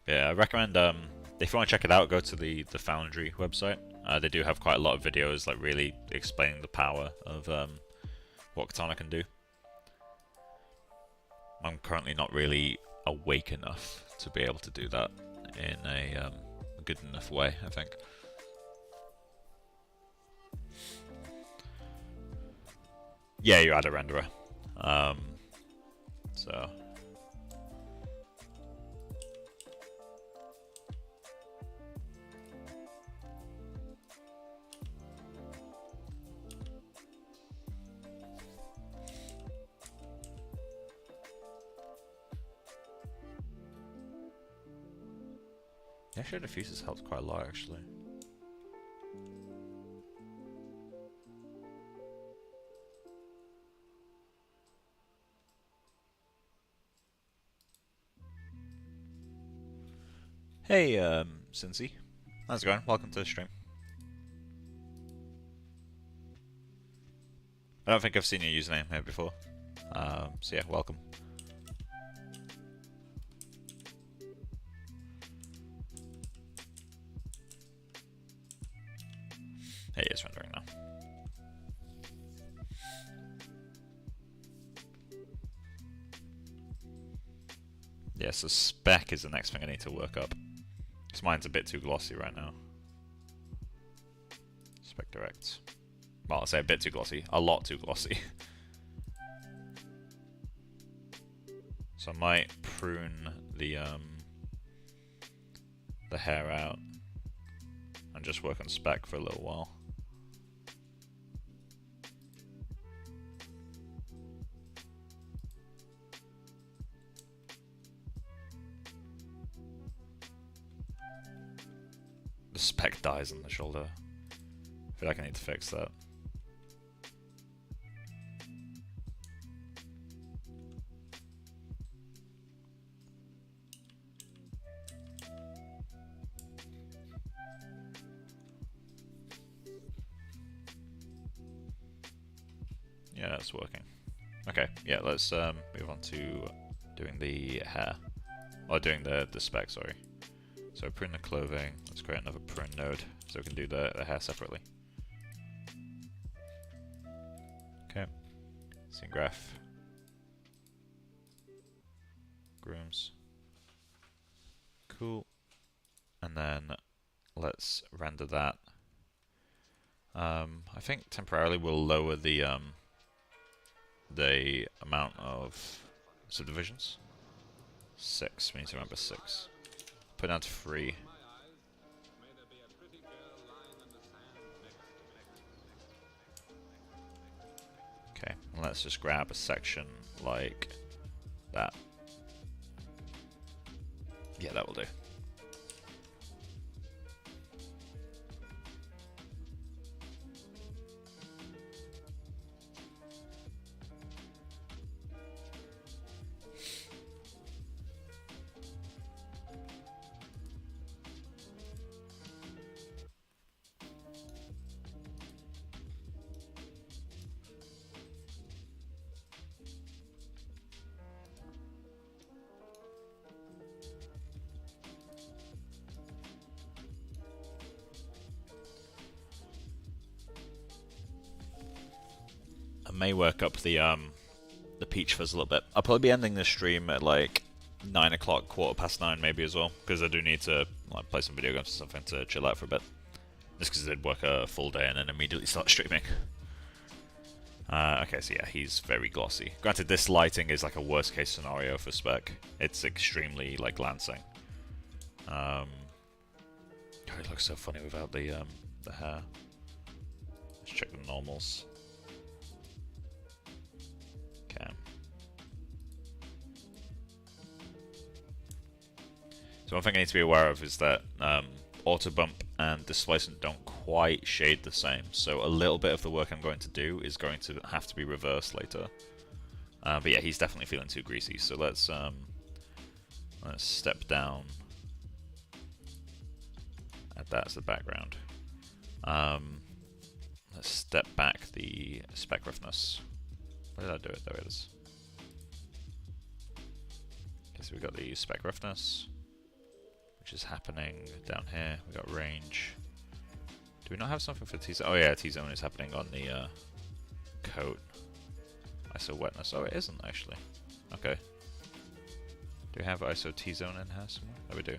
Yeah, I recommend, if you want to check it out, go to the Foundry website. They do have quite a lot of videos, like really explaining the power of what Katana can do. I'm currently not really awake enough to be able to do that in a good enough way, I think. Yeah, you add a renderer. So... yeah, shader diffuse helps quite a lot, actually. Hey, Cincy. How's it going? Welcome to the stream. I don't think I've seen your username here before. So yeah, welcome. Hey, it's rendering now. Yeah, so spec is the next thing I need to work up. Because mine's a bit too glossy right now. Spec direct. Well, I'll say a bit too glossy. A lot too glossy. So I might prune the hair out and just work on spec for a little while. The spec dies on the shoulder. I feel like I need to fix that. Yeah, that's working. Okay, yeah, let's move on to doing the hair. Or doing the spec, sorry. So prune the clothing, let's create another prune node so we can do the hair separately. Okay, scene graph. Grooms. Cool. And then let's render that I think temporarily we'll lower the amount of subdivisions. 6, we need to remember 6. Put down to 3. Okay, and let's just grab a section like that. Yeah, that will do. I may work up the peach fizz a little bit. I'll probably be ending this stream at like 9 o'clock, 9:15 maybe as well, because I do need to like play some video games or something to chill out for a bit. Just because I did work a full day and then immediately start streaming. Okay, so yeah, he's very glossy. Granted, this lighting is like a worst case scenario for spec. It's extremely like glancing. God, it looks so funny without the hair. Let's check the normals. Okay. So one thing I need to be aware of is that auto bump and displacement don't quite shade the same. So a little bit of the work I'm going to do is going to have to be reversed later. But yeah, he's definitely feeling too greasy. So let's step down. Add that as the background. Let's step back the spec roughness. Where did I do it? There it is. Okay, so we got the spec roughness, which is happening down here. We got range. Do we not have something for T-zone? Oh yeah, T-zone is happening on the coat. ISO wetness. Oh, it isn't actually. Okay. Do we have ISO T-zone in here somewhere? Oh, we do.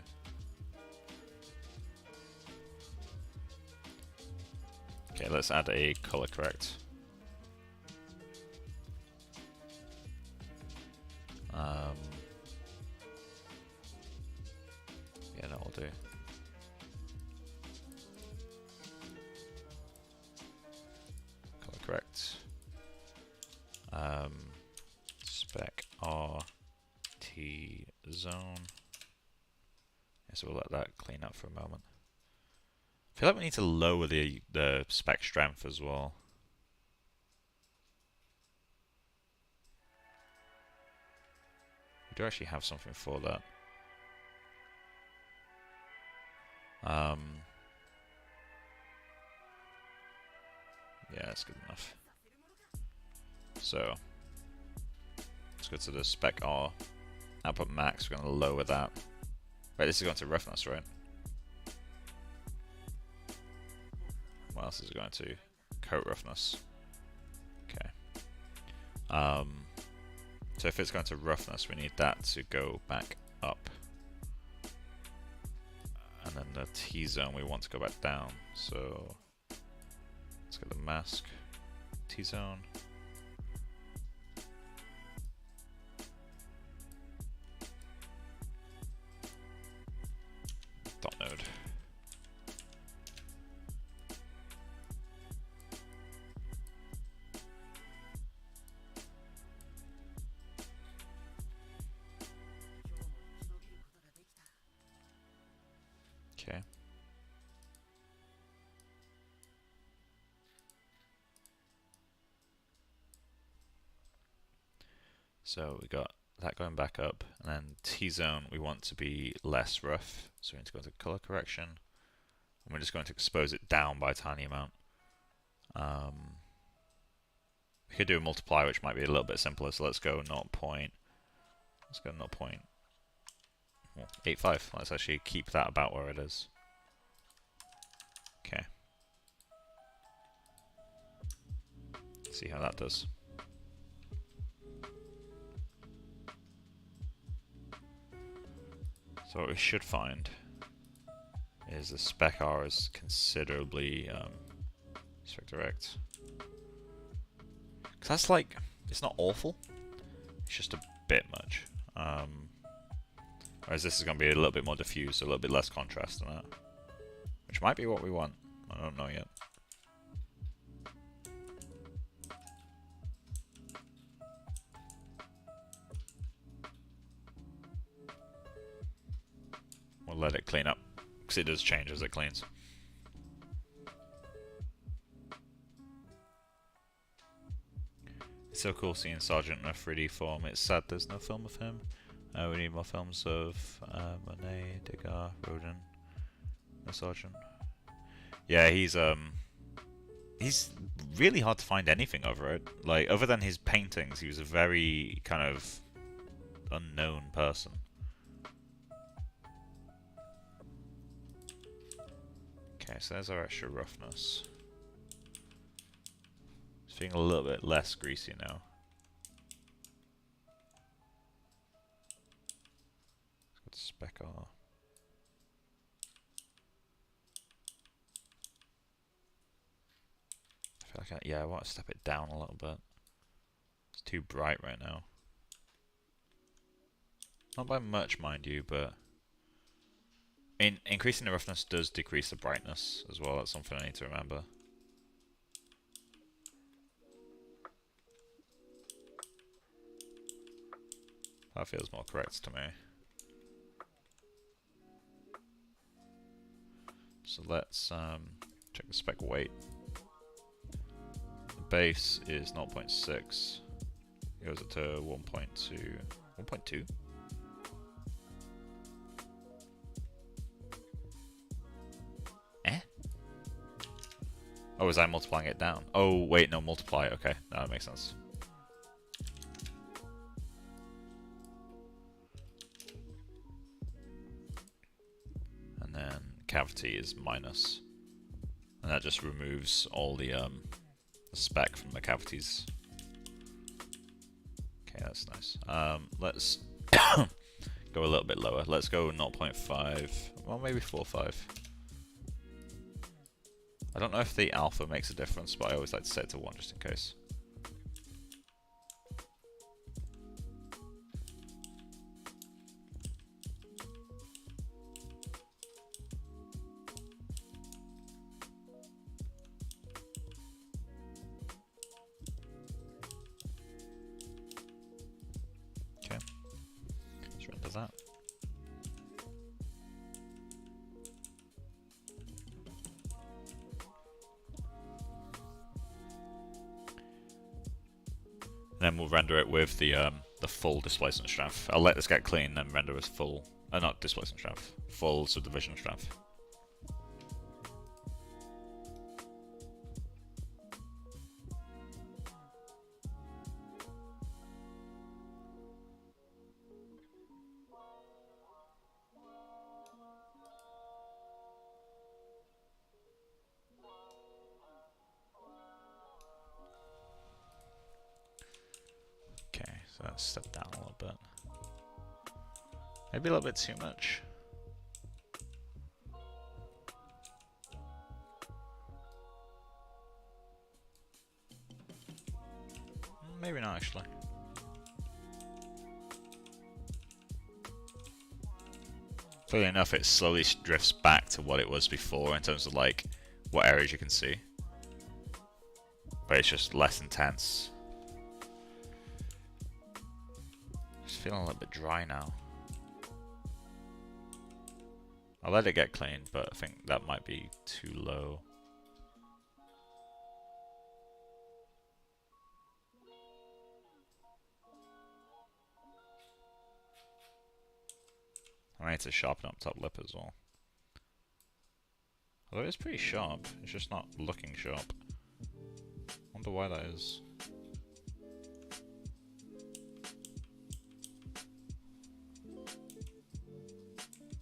Okay, let's add a color correct. Yeah, that will do. Color correct. Spec R T zone. Yeah, so we'll let that clean up for a moment. I feel like we need to lower the spec strength as well. We do actually have something for that. Yeah, that's good enough. So let's go to the spec R. Output max, we're going to lower that. Wait, this is going to roughness, right? What else is it going to? Coat roughness. Okay. So if it's going to roughness, we need that to go back up. And then the T-zone, we want to go back down. So let's get the mask. T-zone. Dot node. Okay. So we got that going back up, and then T-zone we want to be less rough, so we need to go to color correction, and we're just going to expose it down by a tiny amount. We could do a multiply, which might be a little bit simpler, so let's go 0.85. Let's actually keep that about where it is. Okay. See how that does. So what we should find is the spec R is considerably, it's Inspect direct. Cause that's like, it's not awful. It's just a bit much. Whereas this is going to be a little bit more diffuse, a little bit less contrast than that. Which might be what we want. I don't know yet. We'll let it clean up, because it does change as it cleans. It's so cool seeing Sargent in a 3D form. It's sad there's no film of him. We need more films of Monet, Degas, Rodin, and Sargent. Yeah, he's really hard to find anything over it. Like, other than his paintings, he was a very kind of unknown person. Okay, so there's our extra roughness. It's feeling a little bit less greasy now. Let's go to spec R. I feel like I want to step it down a little bit. It's too bright right now. Not by much, mind you, but increasing the roughness does decrease the brightness as well. That's something I need to remember. That feels more correct to me. So let's check the spec weight. The base is 0.6. It goes up to 1.2. 1.2? Oh, was I multiplying it down? Oh, wait, no, multiply. Okay, no, that makes sense. And then cavity is minus. And that just removes all the spec from the cavities. Okay, that's nice. Let's go a little bit lower. Let's go 0.5, well, maybe 4.5. I don't know if the alpha makes a difference, but I always like to set it to 1 just in case. Okay, let's render that. Then we'll render it with the full displacement strength. I'll let this get clean, then render with full, not displacement strength, full subdivision strength. So let's step down a little bit. Maybe a little bit too much. Maybe not actually. Clearly enough, it slowly drifts back to what it was before in terms of like what areas you can see. But it's just less intense. Feeling a little bit dry now. I'll let it get clean, but I think that might be too low. I need to sharpen up top lip as well. Although it's pretty sharp, it's just not looking sharp. Wonder why that is.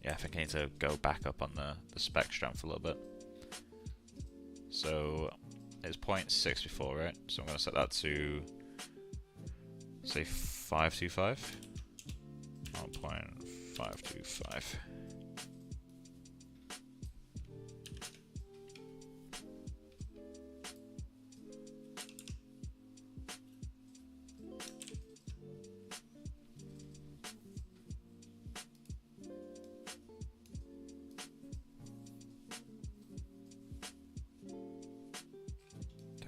Yeah, I think I need to go back up on the spec strength a little bit. So it's 0.6 before, right? So I'm going to set that to, say, 525. 0.525.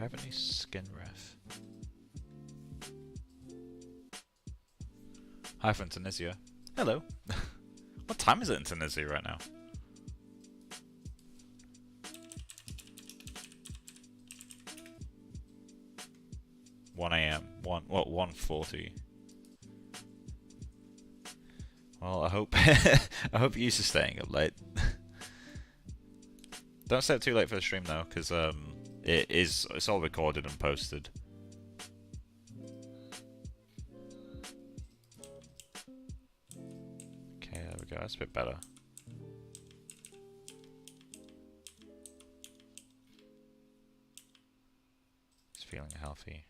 have any skin ref? Hi from Tunisia. Hello. What time is it in Tunisia right now? 1 AM. 1:40. Well, I hope I hope you're staying up late. Don't stay up too late for the stream though, because it's all recorded and posted. Okay, there we go. That's a bit better. It's feeling healthy.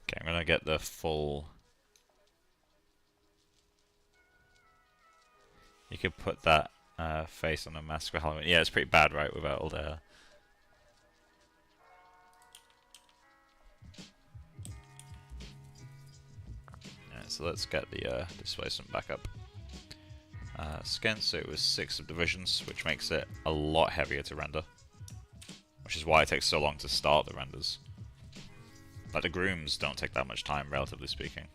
Okay, I'm gonna get the full. You could put that face on a mask for Halloween. Yeah, it's pretty bad, right, without all the hair. Yeah, so let's get the displacement back up. Skin, so it was 6 subdivisions, which makes it a lot heavier to render. Which is why it takes so long to start the renders. Like, the grooms don't take that much time, relatively speaking.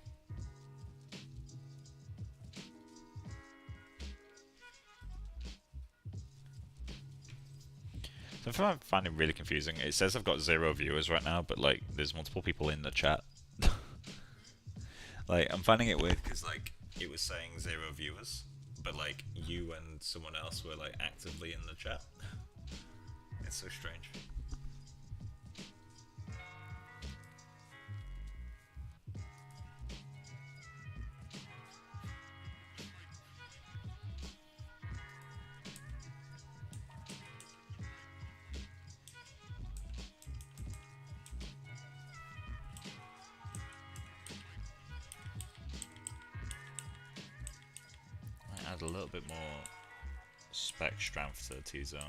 Something I'm finding really confusing, it says I've got 0 viewers right now, but like, there's multiple people in the chat. Like, I'm finding it weird, because like, it was saying 0 viewers, but like, you and someone else were like, actively in the chat. It's so strange. Add a little bit more spec strength to the T-zone.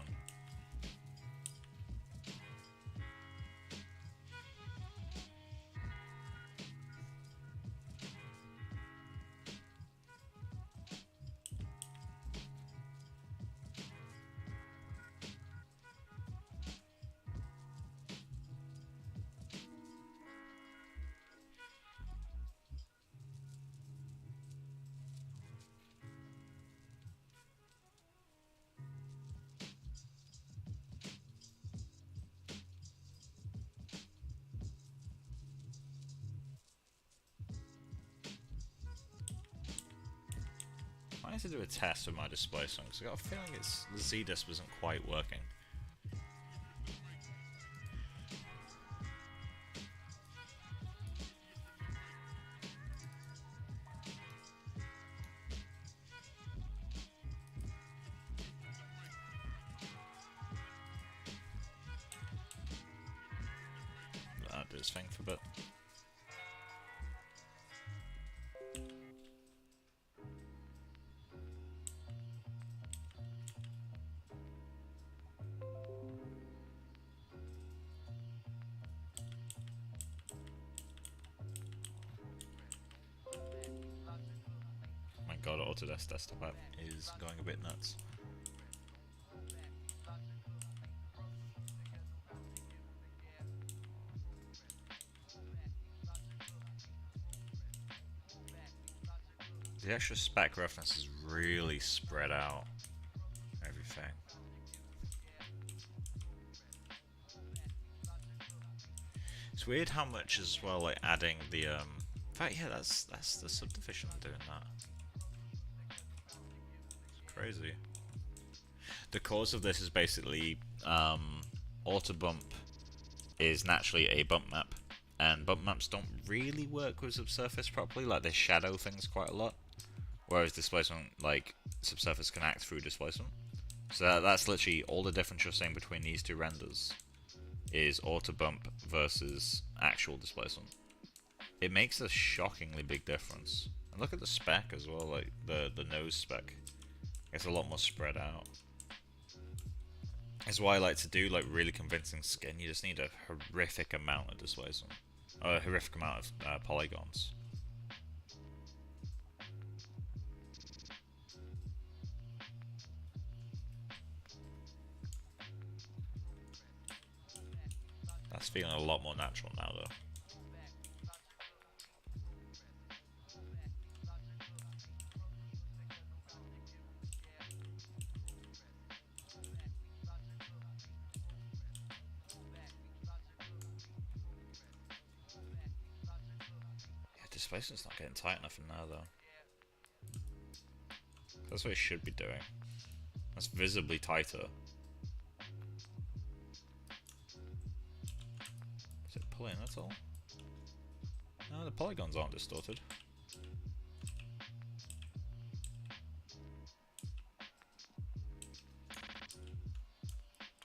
I need to do a test with my displacement because I got a feeling the Z-disc wasn't quite working. Let that do its thing for a bit. God, Autodesk Desktop app is going a bit nuts. The extra spec reference is really spread out. Everything. It's weird how much as well, like adding the in fact, yeah, that's the subdivision doing that. Crazy. The cause of this is basically auto bump is naturally a bump map, and bump maps don't really work with subsurface properly. Like, they shadow things quite a lot, whereas displacement, like, subsurface can act through displacement. So that's literally all the difference you're seeing between these two renders is auto bump versus actual displacement. It makes a shockingly big difference. And look at the spec as well, like the nose spec. It's a lot more spread out. That's why I like to do like really convincing skin. You just need a horrific amount of displacement, or a horrific amount of polygons. That's feeling a lot more natural now, though. Yeah, displacement's not getting tight enough in there, though. That's what it should be doing. That's visibly tighter. Is it pulling at all? No, the polygons aren't distorted.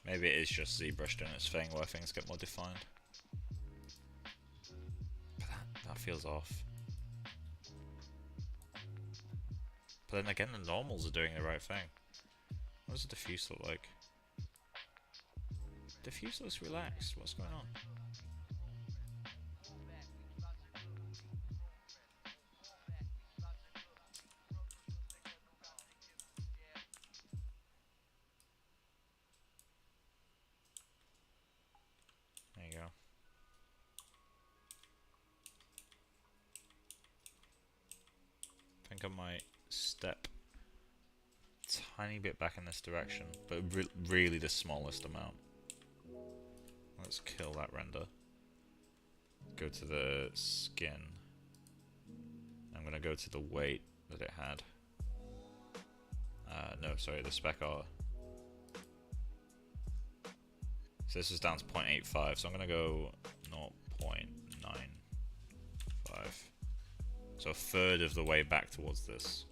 Maybe it is just ZBrush doing its thing where things get more defined. But that feels off. But then again, the normals are doing the right thing. What does the diffuse look like? Diffuse looks relaxed. What's going on? There you go. I think I might step a tiny bit back in this direction, but really the smallest amount. Let's kill that render. Go to the skin. I'm gonna go to the weight that it had. No, sorry, the spec R. So this is down to 0.85, so I'm gonna go 0.95. So a third of the way back towards this.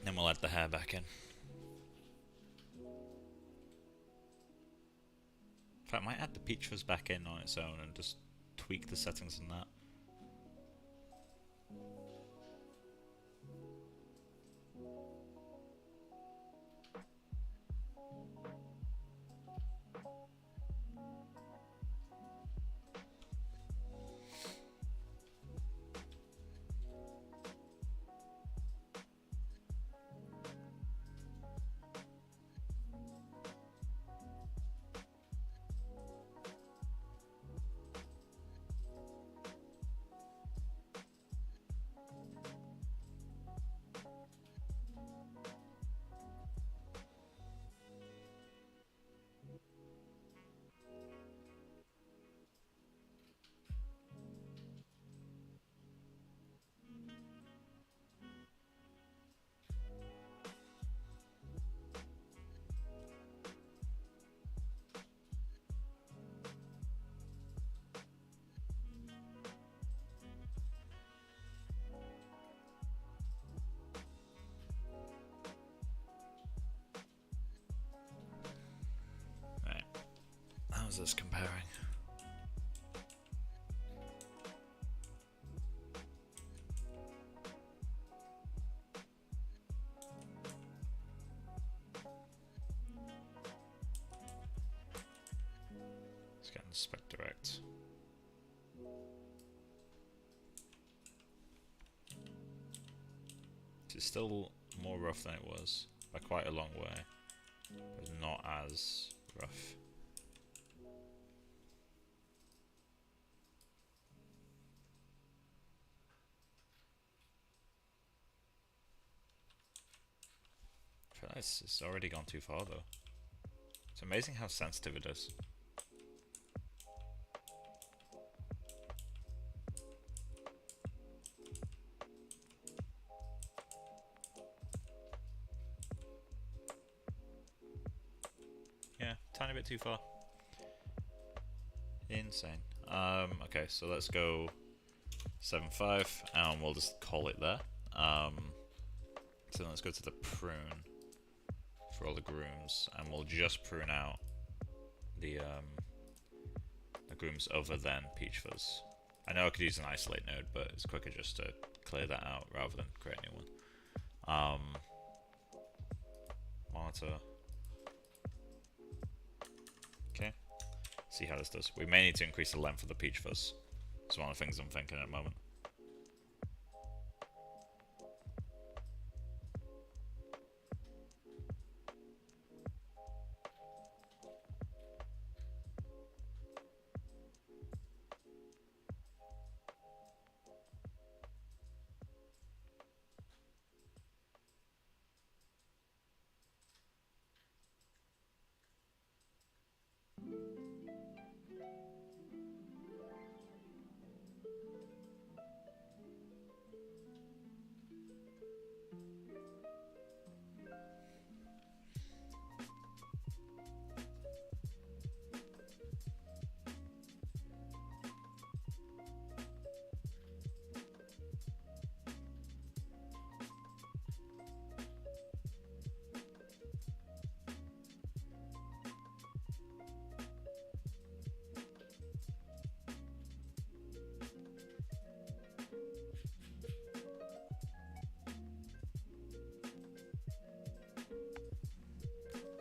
Then we'll add the hair back in. In fact, I might add the peach fuzz back in on its own and just tweak the settings in that. How's this comparing? Let's get inspect direct. It's still more rough than it was by quite a long way, but not as rough. I feel like it's already gone too far though. It's amazing how sensitive it is. Yeah, tiny bit too far. Insane. Okay, so let's go 7.5 and we'll just call it there. So let's go to the prune for all the grooms, and we'll just prune out the grooms other than peach fuzz. I know I could use an isolate node, but it's quicker just to clear that out rather than create a new one. Monitor. Okay. See how this does. We may need to increase the length of the peach fuzz. It's one of the things I'm thinking at the moment.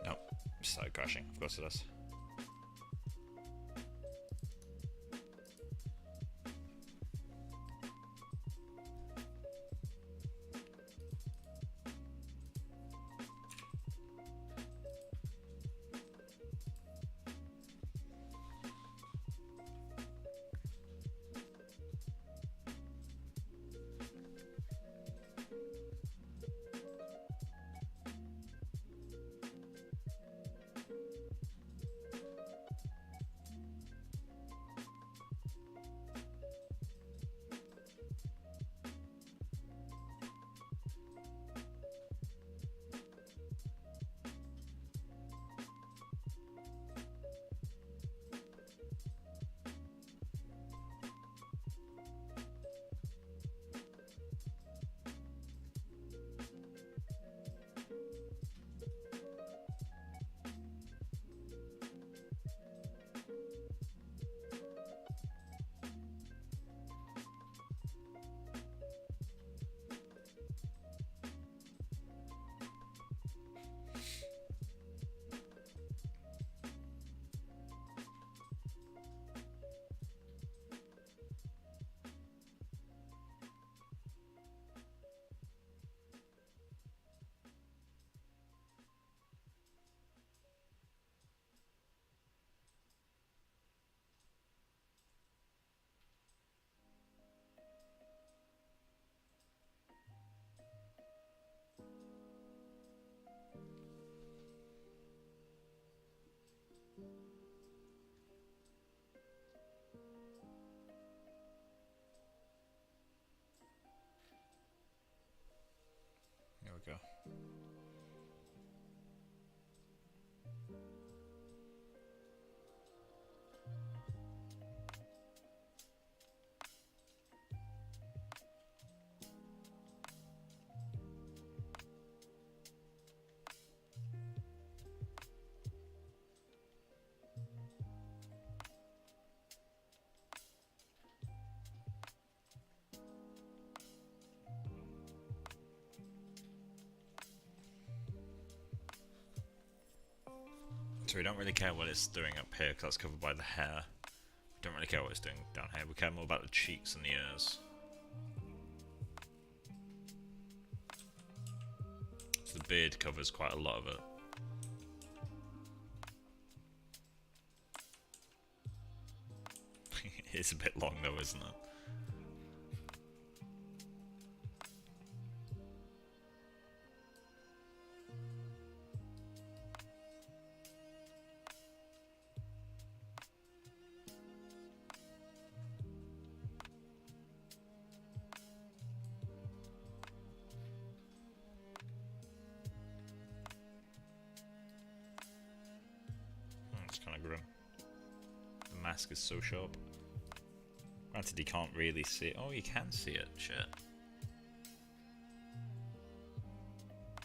Nope, started crashing. Of course it does. Here we go. So we don't really care what it's doing up here because that's covered by the hair. We don't really care what it's doing down here. We care more about the cheeks and the ears. So the beard covers quite a lot of it. It's a bit long though, isn't it? It's kind of grim. The mask is so sharp. Granted, you can't really see it. Oh, you can see it. Shit.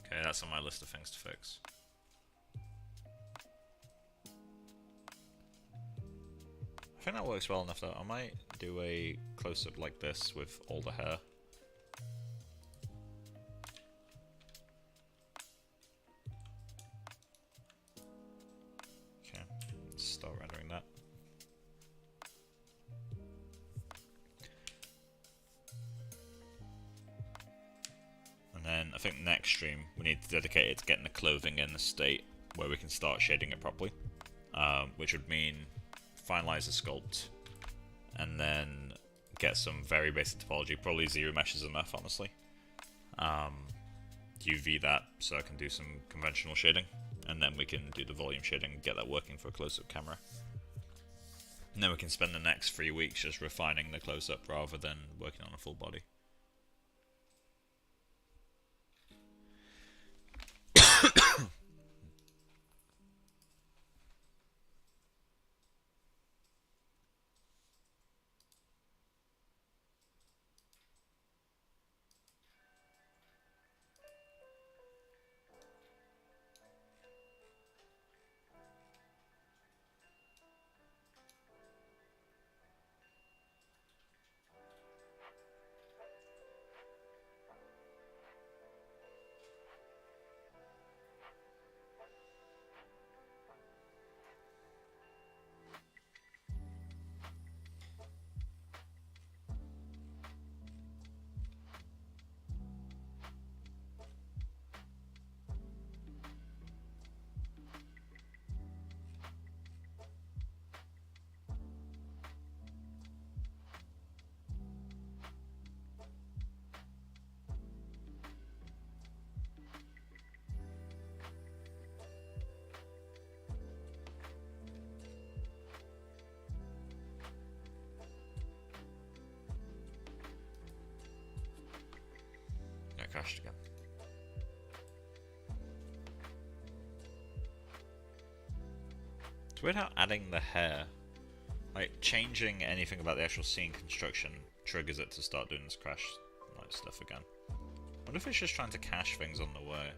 Okay, that's on my list of things to fix. I think that works well enough though. I might do a close-up like this with all the hair. Okay, let's start rendering that. And then I think next stream we need to dedicate it to getting the clothing in the state where we can start shading it properly. Which would mean finalize the sculpt and then get some very basic topology. Probably zero mesh is enough, honestly. UV that so I can do some conventional shading, and then we can do the volume shading and get that working for a close-up camera. And then we can spend the next 3 weeks just refining the close-up rather than working on a full body. Crashed again. It's weird how adding the hair, like changing anything about the actual scene construction, triggers it to start doing this crash like stuff again. I wonder if it's just trying to cache things on the way.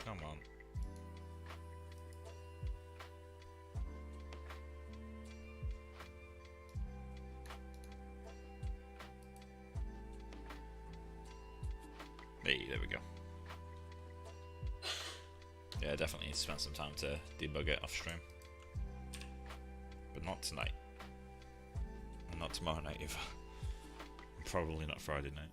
Come on. Hey, there we go. Yeah, definitely need to spend some time to debug it off stream. But not tonight. And not tomorrow night either. Probably not Friday night.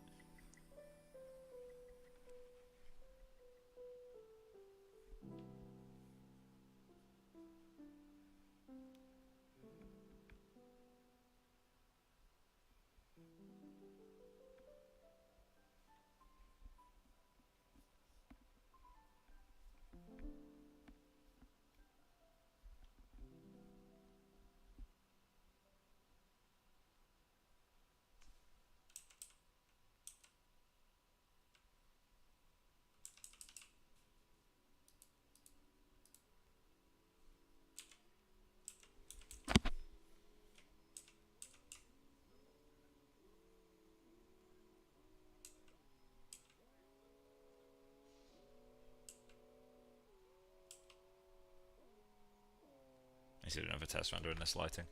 I need to do another test render in this lighting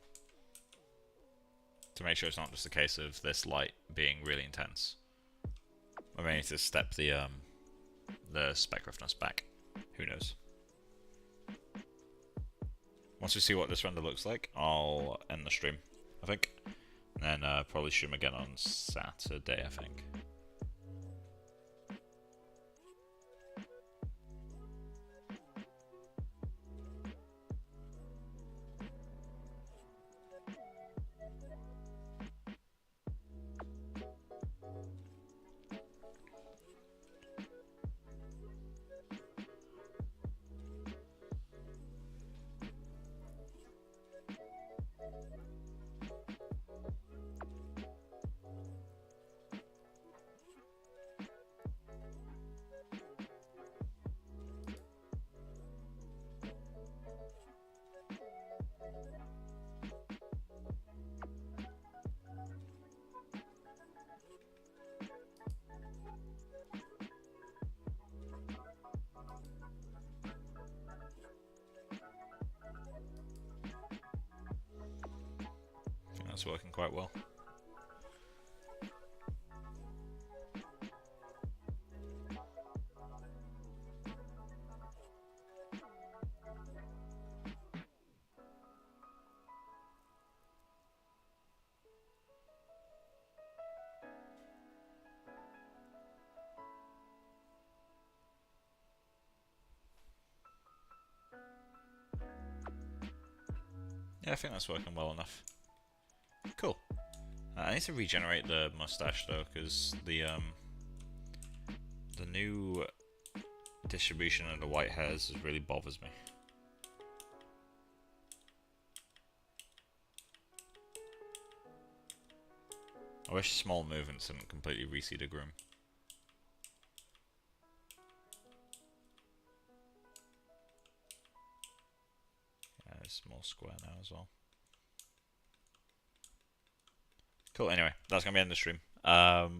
to make sure it's not just a case of this light being really intense. I may need to step the spec roughness back. Who knows? Once we see what this render looks like, I'll end the stream, I think. And then probably stream again on Saturday, I think. it's working quite well. Yeah, I think that's working well enough. Cool. I need to regenerate the mustache though, because the new distribution of the white hairs really bothers me. I wish small movements didn't completely reseed a groom. Yeah, it's more square now as well. Cool, anyway, that's going to be the end of the stream.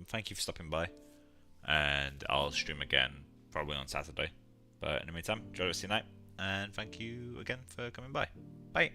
Thank you for stopping by, and I'll stream again probably on Saturday. But in the meantime, enjoy the rest of your night, and thank you again for coming by. Bye!